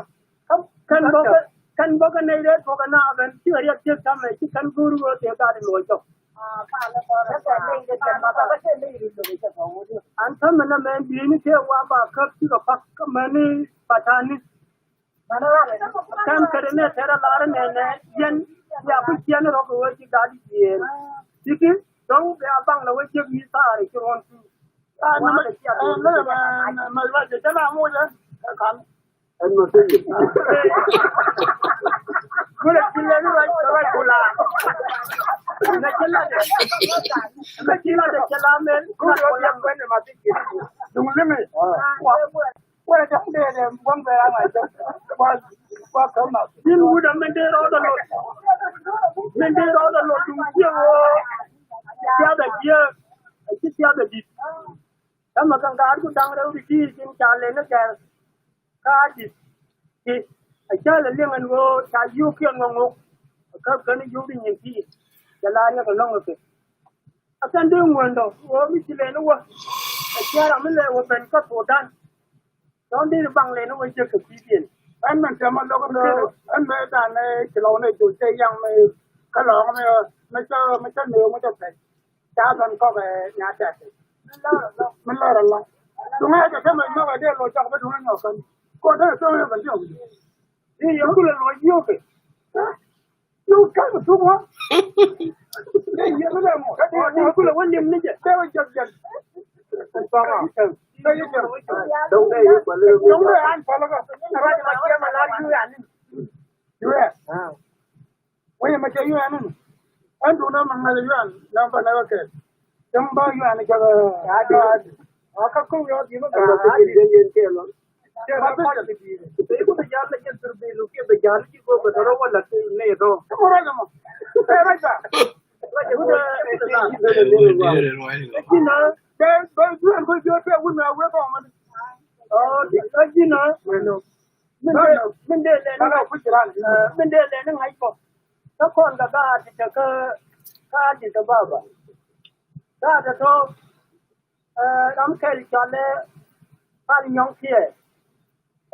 kan bo ka ne re to ka na ben ti ya ti ka me ti kan guru go te ka de lo to an ta mana me bi ni ke wa ba ka ti ka pa ka mani patani kan ka ne tera lar ne yen ya ku kian ro ko wa ti ga di yen Jadi, dong be abang la wajib bisa hari cuman tu. Nama dia. Malah jadi nama muda kan. Anu tu. Mula cila ni wajib pula. Nak cila deh. Nak cila deh cila men. Kau yang mana mati kiri. Tunggu ni. Wah, jangan deh. Buang berang aja. Wah, kau nak. Ini udah mendera dah lo. Mendera dah lo. Tunggu. Theo được kia, cái theo được gì? Đó mà con cá cũng đang đâu đi chi, xin trả lên nó kẹt, cá gì? Thì ở chơi là liên anh vô, trả yêu kia ngon ngục, cái này yêu đi nhìn chi, giờ lại nó còn lâu rồi. Ở trên đường nguồn đó, vô mới chỉ lên nó qua, ở chơi là mới lên qua bên các bộ đan, đó đi bằng lên nó mới chơi cực tiền. Anh mình xem mà đâu có đâu, anh mấy đàn này chỉ lâu này chủ chơi yang này, cái lọ này, mấy chơi nhiều mấy chơi phải. ban ko be nya ta man la la du nga ta sama no ga de lo ta ba du nga kan ko ta so ne ban jo ni yo ku le lo yo ke yo ka tu mo ni yo le mo ka ni ku le won ni je ta wa jab jab ba ra ta yo je đâu đây ba le đâu đây an fa la ga na ba ma ke ma la yu ya ni yu ya wai ma ke yu ya ni an du na man na yu ya na ba na ke Jamba yu an ga ya aka ko yo di ma ga yen ke lo ke ra ba ke di te ko ya la ke tur be lu ke be ya ki ko ba ro wala ne do mo ra ma te ra ta Kina de ba du an ko yo te wu na we ba ma di kina min de le na ku jira min de le na ai ko ta ko da ba ti ta ka di ta ba ba da da to ram kel chale pal nyong kia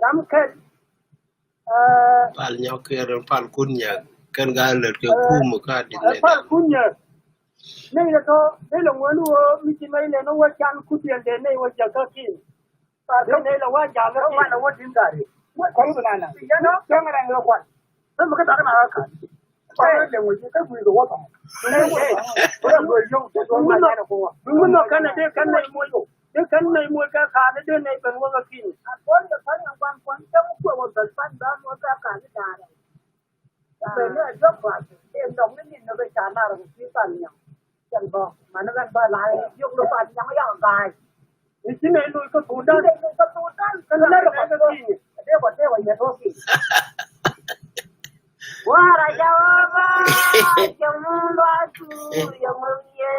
ram kel pal nyong kia ran pal kunya kan ga le ke ku mu ka di le pal kunya nei da to de lo wanu mi ti mai le no wa chan ku ti de nei wa ja ka ki pa de nei lo wa ja ga wa na wa tin da ri wa ko lu na na ya no ya ngara nglo kwa sai mu ka ta na ka pa de wo ji ka ku do wa ta nei wa ko yo to ma na ko wa mun no kana de kan nei mo yo de kan nei mo ka ka de nei ben wa ka ki ko de kan yang kwan kwan ta ku wa ba pan da mo ka ka ni da be ne jo kwa em dong ni no be cha na ro ki pan yang chân bò mà nó gần bờ lại dùng đồ ăn chẳng có dài thì chỉ này nuôi có thủ đơn cái nó lấy được cái gì đeo vào nhà thôi kì qua ra chào ba chồng ba chú chồng ye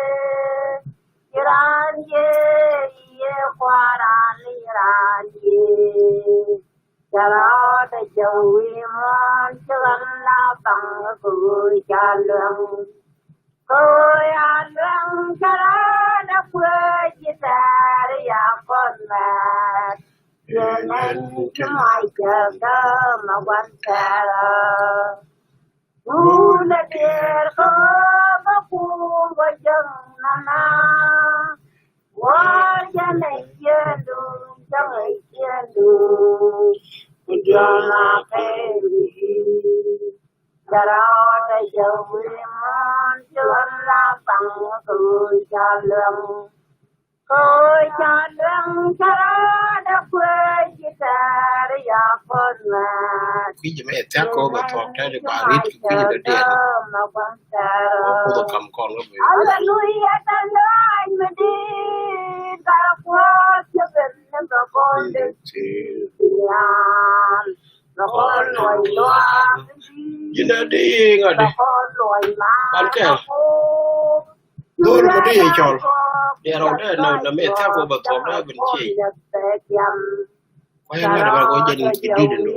ran ye qua ra li ran ye chào ta chào vi man chân la bằng cười cha lương Ôi anh răng cha đã quê chia sẻ ya con mẹ cho nên chúng ai chờ đó mà quan xa ngu là điệt có cuốn với chân na quá cha này chưa đường cha này chưa đường thì giờ là cái Charo dầu man chuan la bằng cười cha lương charo đã quê chia sẻ để ya con mà ki je me ta ko ba to ta de ba ri ki je de de mà quan sa ko to kam kon lo be Hallelujah ta lai me di ta qua cho bên nó con de ya nó con loài loa Jina di ngade. Ban ke. Lor mo di chol. Dia ro de na me ta ko ba to na bin chi. Ko ya na ba ko jen ki di de no.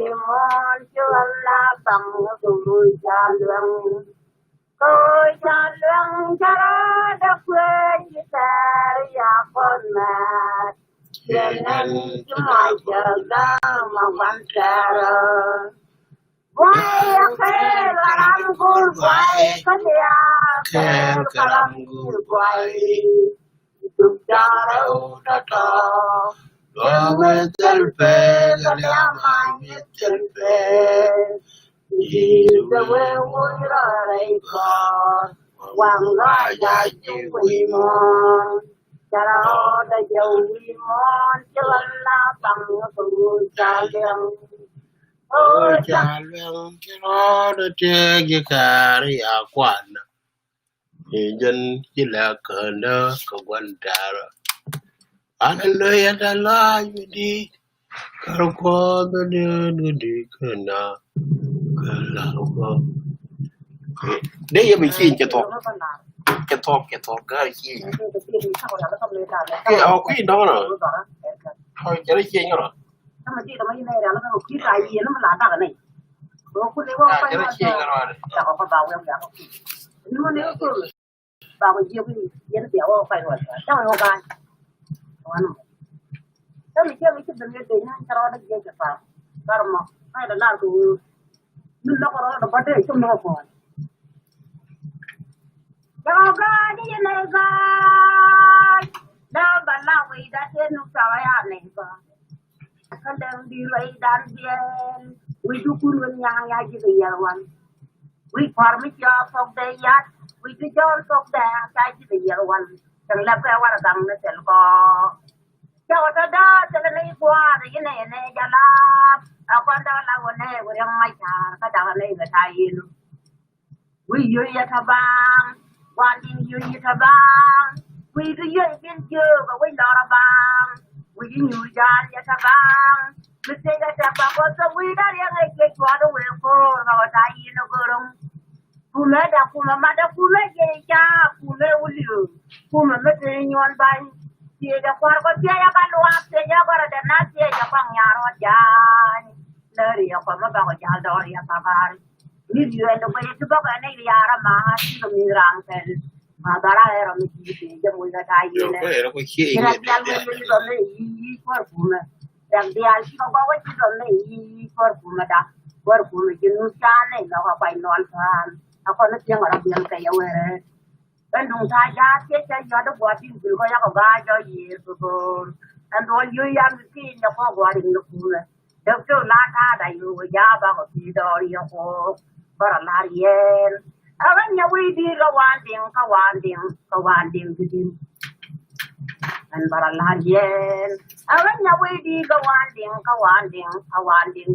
Ôi cha lương cha đã quên như ta ya con mẹ cho nên chúng mày chờ đó mà quan cha rồi Quay khe làm gul quay có Khe làm gul quay chụp cho đâu đó to Lo me tel pe cho nhà mai biết chân về đi ra quê vui ra đây con hoàng ra dài chung quỳ mòn cha đó đã giàu quỳ mòn cho anh la bằng từ cha đen Ôi cha lương cái đó nó chê cái cà ri à quan thì dân chỉ là cờ đó có quan trả rồi anh ơi anh la như đi cờ có đó đi cờ na cờ là có đấy giờ mình xin cho thọ cái gì cái ao cái đó rồi thôi cho nó xin rồi Sama dia kami ni dalam kan kita ayi nama lada kan ni. Aku ni wah cho nó xin rồi tak apa tahu yang dia. Ini mana itu? Bawa dia pun dia dia wah pai luar. Jangan orang. Anu. Tapi dia mesti dengan dia cara ada dia cepat. Karma. Ada nak tu. Bila orang ada pada itu nak apa? Yoga ni nega. Da bala we da tenu sawaya nega. Kadang di rai dan bien. We do kun yang ya ji ya wan. We farm ya sok de ya. We do jor sok de ya ji ya wan. Tang la pa wa dang na tel ko. Chao ta da tel nei kwa de ne ne ya la. A kwa da la wo ne wo yang mai cha ka da nei ga tai yin. We yu ya ta bang. Wan din yu ya ta bang. We do yu bin ju ba we la ra bang. We yu ya ya ta bang. We say that ta ba ko so we da ya ngai ke kwa do we ko ga wa tai yin no go rong. Kuma da kuma ma da kuma ke cha kuma uliu. Kuma me te nyon bai. Ti da kwa ko ti ya ka lo ap te ya bara da na ti ya pa nya ro ja. Le ri ya ko ma ba ko ja do ri ya pa ba. Ni di en do ko ye tu ba ka nei ya ra ma ha ti do mi rang te. Ma da ra ro mi ti ti je mo ga tai Yo yin ne. ko era ko chi Kira nge ti al de mo ni do le yi ko kuma. Yang dia al ko ba ti do le yi ko kuma da. Ko kuma ji nu cha ne na ko pai non san. Ako na tiang orang bilang kayak weh. Dan dong saja tiada ada buat ini juga yang kau baca ye betul. Dan orang you yang mungkin yang kau buat ini pula. Doktor lata ada you jawab kau tidur yang kau berlarian. Awan yang wih di kawanding jadi. Dan berlarian. Awan yang wih di kawanding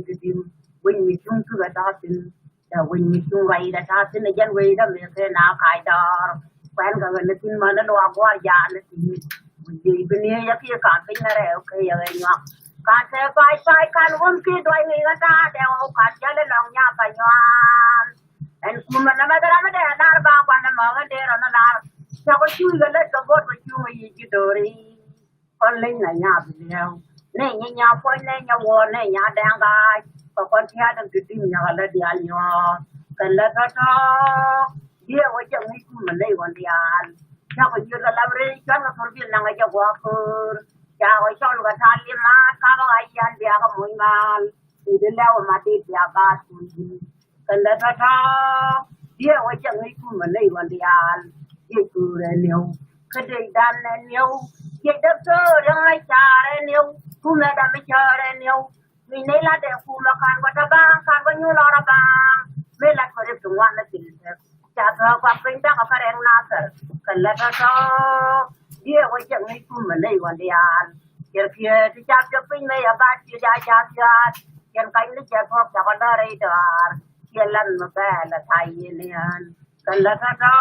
jadi. Wih misung tu katakan. When you do right at us in the gen way to make an alkaidar, when the tin man and Guardian, we gave near your fear camping, okay, can't say by can one kid doing a dad, or can't get along Yapayan. And Kuman another about one a moment there on an hour. So what you the let the boat with you, Dori, only a yap, nay, your point, nay, your war, nay, your damn guy. Còn theo được cái tin nhà là đi ăn nhau, cần là cho dia wajah mungkin mana yang dia, siapa juga dalam region atau di mana aja wakur, siapa soal kata lima kalau ayah dia kemudian itu lewat mati dia batu, cần là cho dia wajah mungkin mana yang dia, itu reneu, kedai reneu, kita tu yang macam reneu, kuma dah macam reneu. Mình đây là để phụ mà can qua ta bang, can qua nhiều lò ra bang. Mình là có được tung quan là tiền được. Chả thưa qua bên đó có phải em nào sợ. Cần là cho dia quay chẳng mấy phụ mà lấy quan đi ăn. Giờ kia thì chả cho bên này ở bát chia ra chả chả. Giờ cái này chả có chả có đây đó. Giờ lần mà bé là thay liền. Cần là cho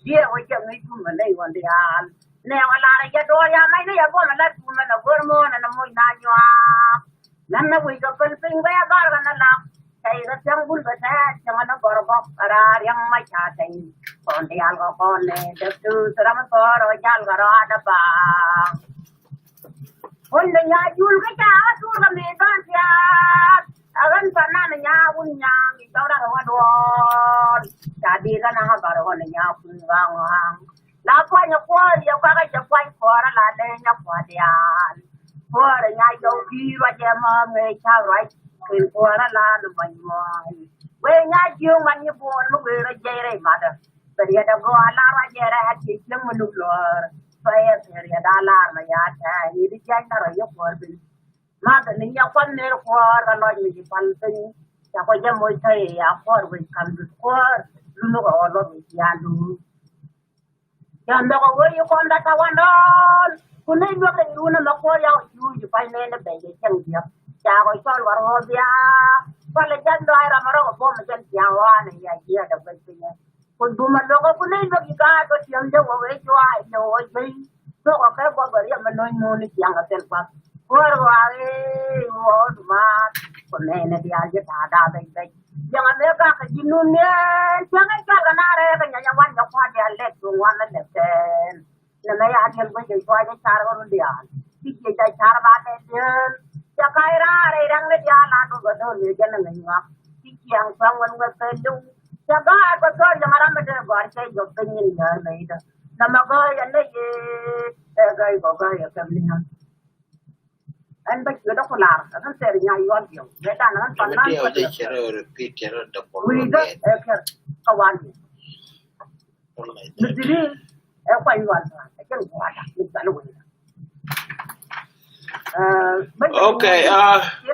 dia quay chẳng mấy phụ mà lấy quan đi ăn. Nè mà là giờ đôi ya mấy đứa giờ có mà lấy phụ mà nó vừa mua nó mua na nhòa. Nana we go ping ba bar na la kai ra chang bul ba ta chang na gor ba ara yang ma cha tai kon de al go kon ne de tu sram ko ro jal ga ro ada ba hon le nya jul ga cha tu ga me ban sia agan pa na nya un nya mi ta ra wa do cha di ga na ha ba ro ne nya kun ga ngang la kwa nya kwa ya kwa ga cha kwa ko ra la le nya kwa dia Qua là nhai dâu khi và chè mơ nghề sao rồi thì qua nó la nó bành mồi quê nhai chiêu mà như buồn lúc về nó dây đây mà được bây giờ đâu có la ra dây ra hết chỉ chân mình lúc rồi vậy thì đã la mà ya cha đi đi chơi nó rồi giúp qua đi mà cái này nhau quan này qua ra nói gì quan tinh cha có giờ mới thấy à qua rồi cầm được qua lúc nó ở đó bị ya luôn chẳng đâu có với con đã tao ăn đó Kunai dua kali dulu nama kau yang you pai nene bege cang dia. Jangan kau soal waru dia. Kalau jangan doa ramai orang kau macam tiawan ya dia ada begini. Kau cuma logo kunai dua kita tu tiang dia wae jua itu wae. So kau kau beri menoi tiang atel pas. Kau wae wae cuma kunai nene dia aja ada bege. Jangan mereka kejinunnya. Jangan jangan nare kenyawan yang kau dia lek tuan lek ten. Là mấy anh em bây giờ coi cái cha nó luôn đi ăn, cái gì cái cha ba cái tiền, cha cái ra đây đang lấy cha là nó có đơn gì cho nên mình ngọc, cái chiang sang mình có tên dung, cha cái có tên là mà mình được gọi cái dục tình nhìn nhớ này đó, là mà coi anh ấy cái có cái ở trong này anh bây giờ đó có làm, anh sẽ nhà yêu anh nhiều, người ta nói còn nói Dia ada cara repeat cara da we polong. got kawan Don't like The that. dream, a quite one. I can go out with that way. Okay,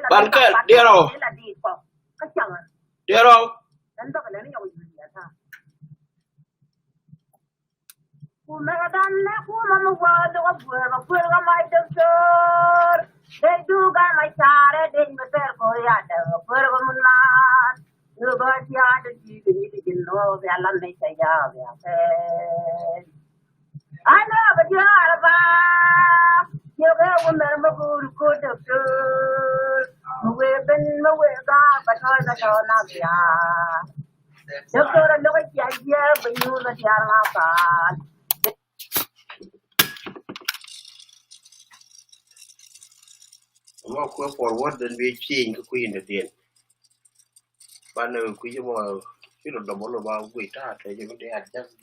Banka, Dero, Dero. They do got my child, they were there for the other, for a woman. You got the other, you know, the alarm make a yard. I know, but you are about you go remember who could have good. We've been away, but I don't know. You go to look at the idea, but you let the alarm. I'm not going forward, then we change the queen at the end. But no, queen, you don't know about wait out. I think they had just.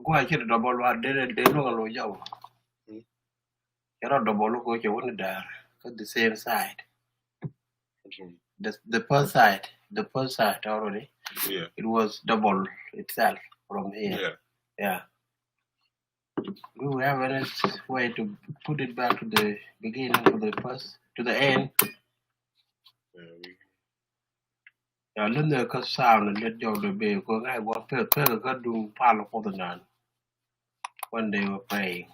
Go ahead, double what they know a lawyer. You're not double look what you want there. Got the same side. The first side already. Yeah. It was double itself from here. Yeah. Yeah. Do we have any way to put it back to the beginning, to the end? Yeah, let the cut sound and let your debate go. I was got do pile for the nun when they were praying.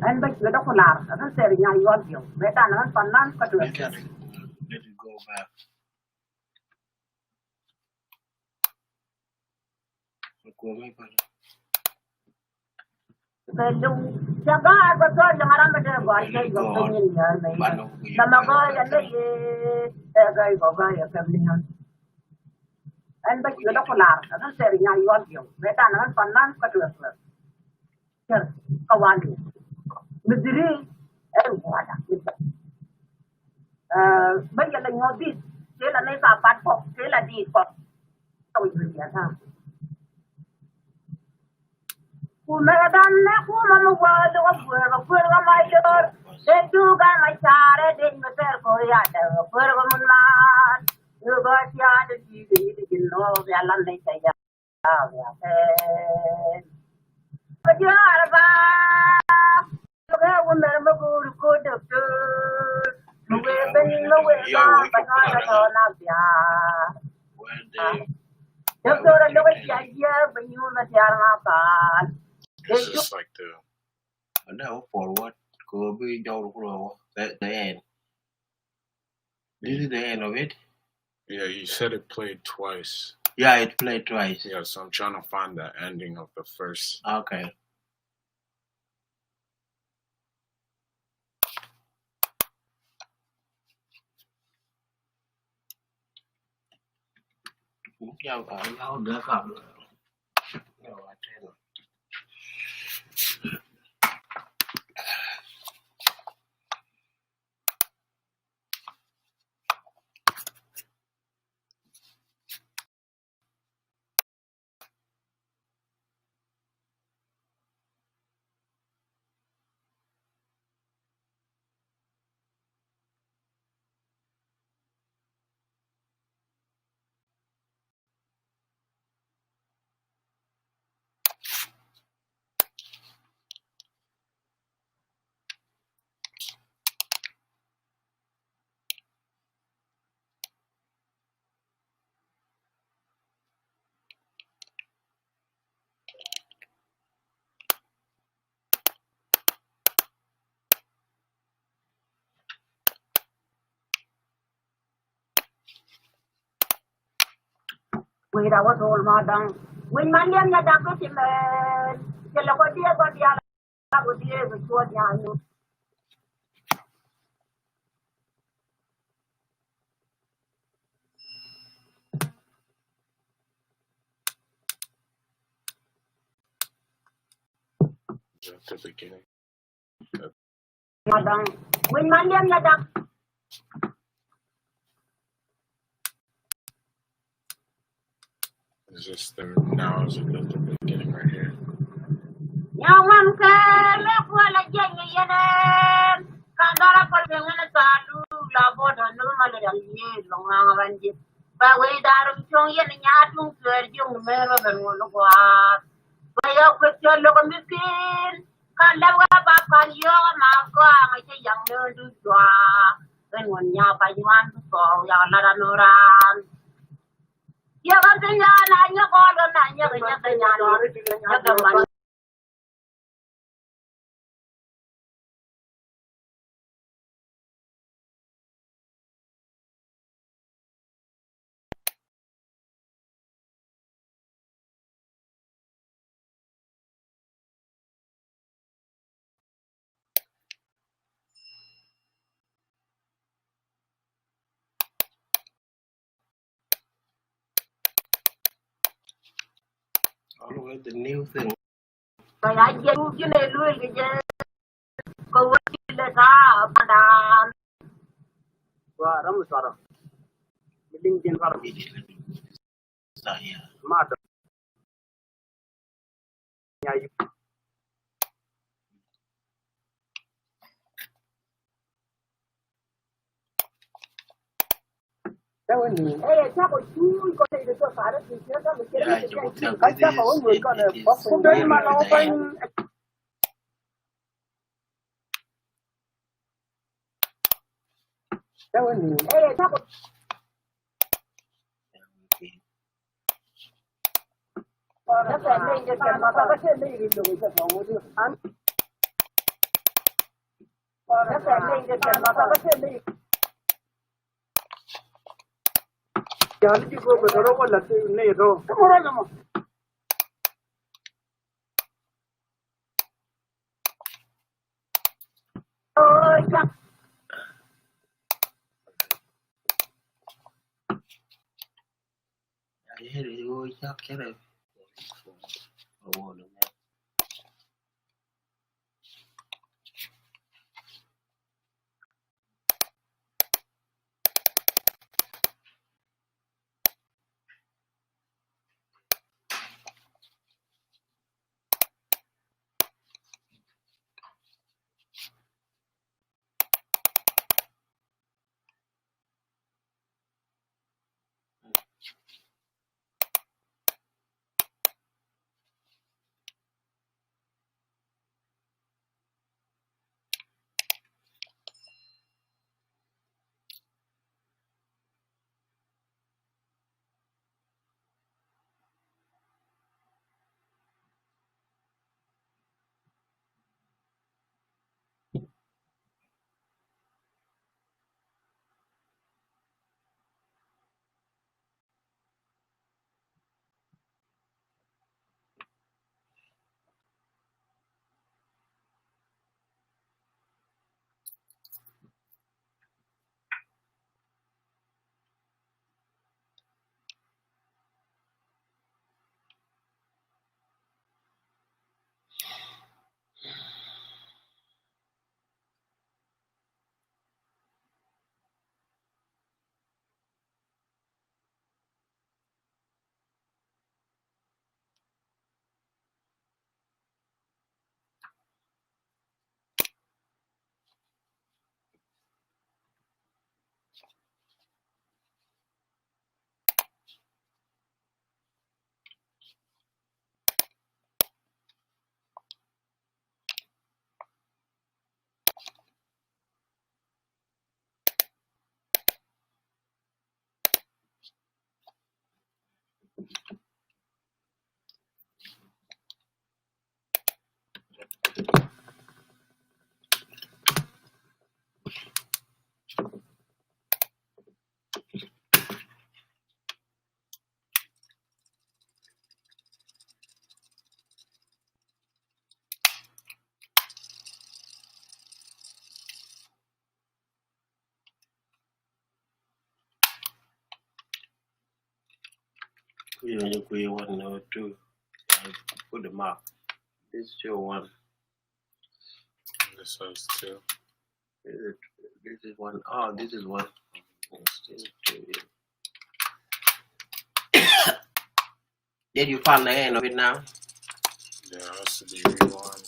And but you don't laugh. I don't say you want you. Better not for none, but Let it go back. Go back. Jaga betul jangan betul buat saya juga pengen ya. Nama kau yang ni gay kau gay family. And but you don't laugh. I don't say you want you. Better not for none, but you sir, kawan. Berdiri, buat. Bây giờ là ngồi đi, thế là nơi cả phát phục, thế là đi phục. Tôi người Việt ha. Kumedanne kumamugwado wabwera kwera mayor they do got my child they were there for the other for a woman you got the other you know the alarm they say but you are about you go remember who could have no way no way but not you go to look at the idea when you let the alarm. It's just like Now forward, go be the end. This is the end of it. yeah, you said it played twice. Yeah, it played twice. Yeah, so I'm trying to find the ending of the first. Okay. Yeah, I'll look up. No, I tell you. we da was all madang when man ya da ko ti men ke lo ko dia la ko dia ko to ya no At the beginning. madang when man ya da Is this the now is it at the beginning right here? ya wan ka le ko la je ni yene ka dara ko be ngana ta du la bo da no ma le ye lo nga ban ji ba we da ru chong yene nya tung ser jung me ro ben wo lo kwa ba ya ko che lo ko mi pin ka la wa ba pa yo ma ko ma che yang no du jwa ben won nya ba yuan ko ya la da no ran ya ga nya na nya ko lo na nya ga nya nya ga man Always the new thing. ba ya je du ji ne lu ge je ko wa ti le ta pa dan Wa ram sara. Meeting din far Saya. ma da ya yi. Da wani ta ko tu ko te de to fa ra ti ta me ke Yeah, ni you will tell ka me ta ka wani this. ka da It ba is ku da ma na very fa nice. da wani ta ko ta fa ne je ke ma ta ce ne ri da wai ta fa wani an ta fa ne je ke ma ta ce ne ya ni ko ba ro ko la ne ro ta mo ra mo ôi chắc I hear it. Oh, yeah, get it. Oh, no, man. you one or two. I put them up. This show one. This says 2. This is one. Oh, this is one. This is 2. Did you find the end of it now? There has to be rewind.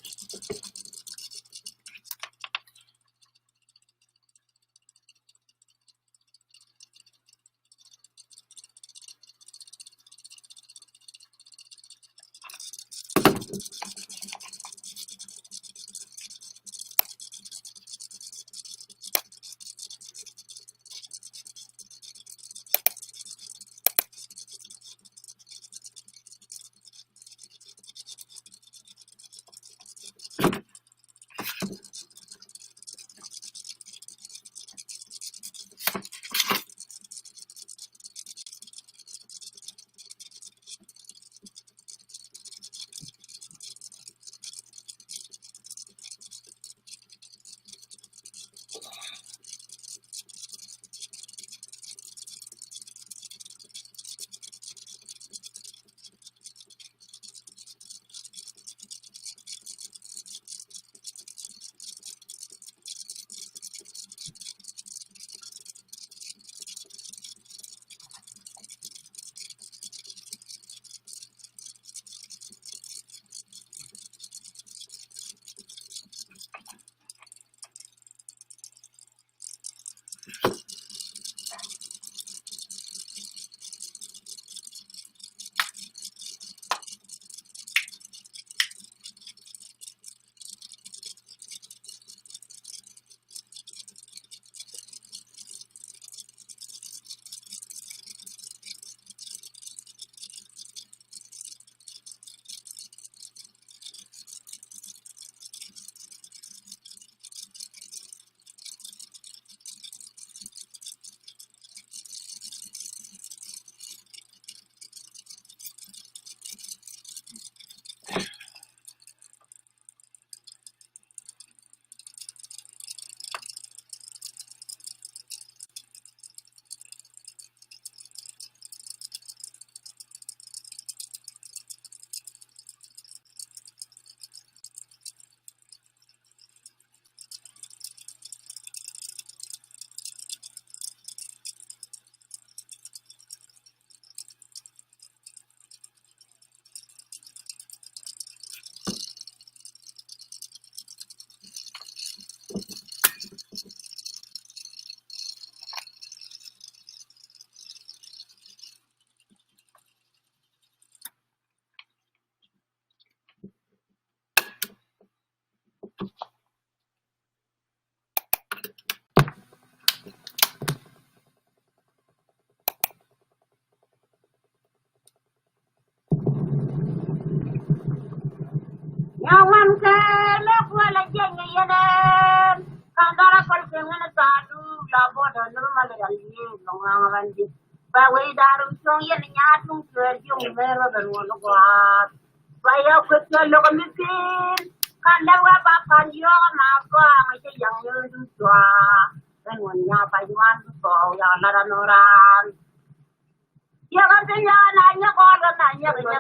Yawan ke lekwala jenga yanan kandara kolkengana sadu labo da normal yalli longa ngandi ba wai daru song yen nyatung kerjo mero dan wono kwa ba ya kwetlo ko mitin kandawa ba panjo ma ko ngai yang yun twa dan wonya pa yuan ko ya lara noran ya kan ya nanya ko nanya nanya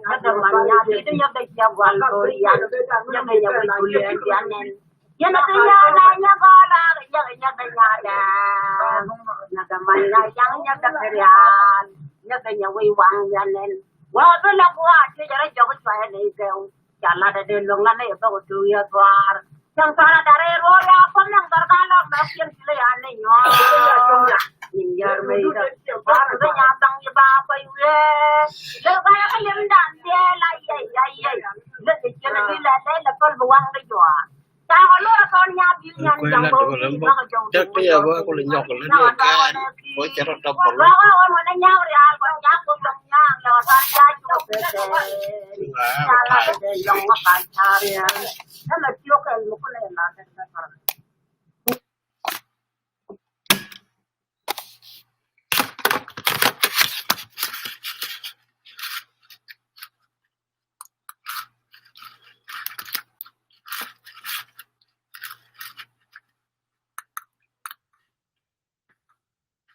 ada banyak itu yang dia buat lorian yang dia buat kuliah nen ya nanya bala ya ada naga mana yang kerian ya wei wang ya nen wa bela kuat jadi jauh saya ni kau jalan ada longan ni apa tu ya tuar yang sana dari roya pun yang terkalah masih sila ane nyo Injar meida baru nyatang ye bapa yue le kaya kelim dan dia la ye le kena bila le kol buang de jua ta lo kon nya bi nyan jang bo Chắc bây giờ bữa con lên nhọc lên được cái bữa chả nó đập vào wa wa mo na nya ri al kon nya ko dong nya lo ta ja chu pe de la de long ma ka cha ri na la chu ke mo ko le na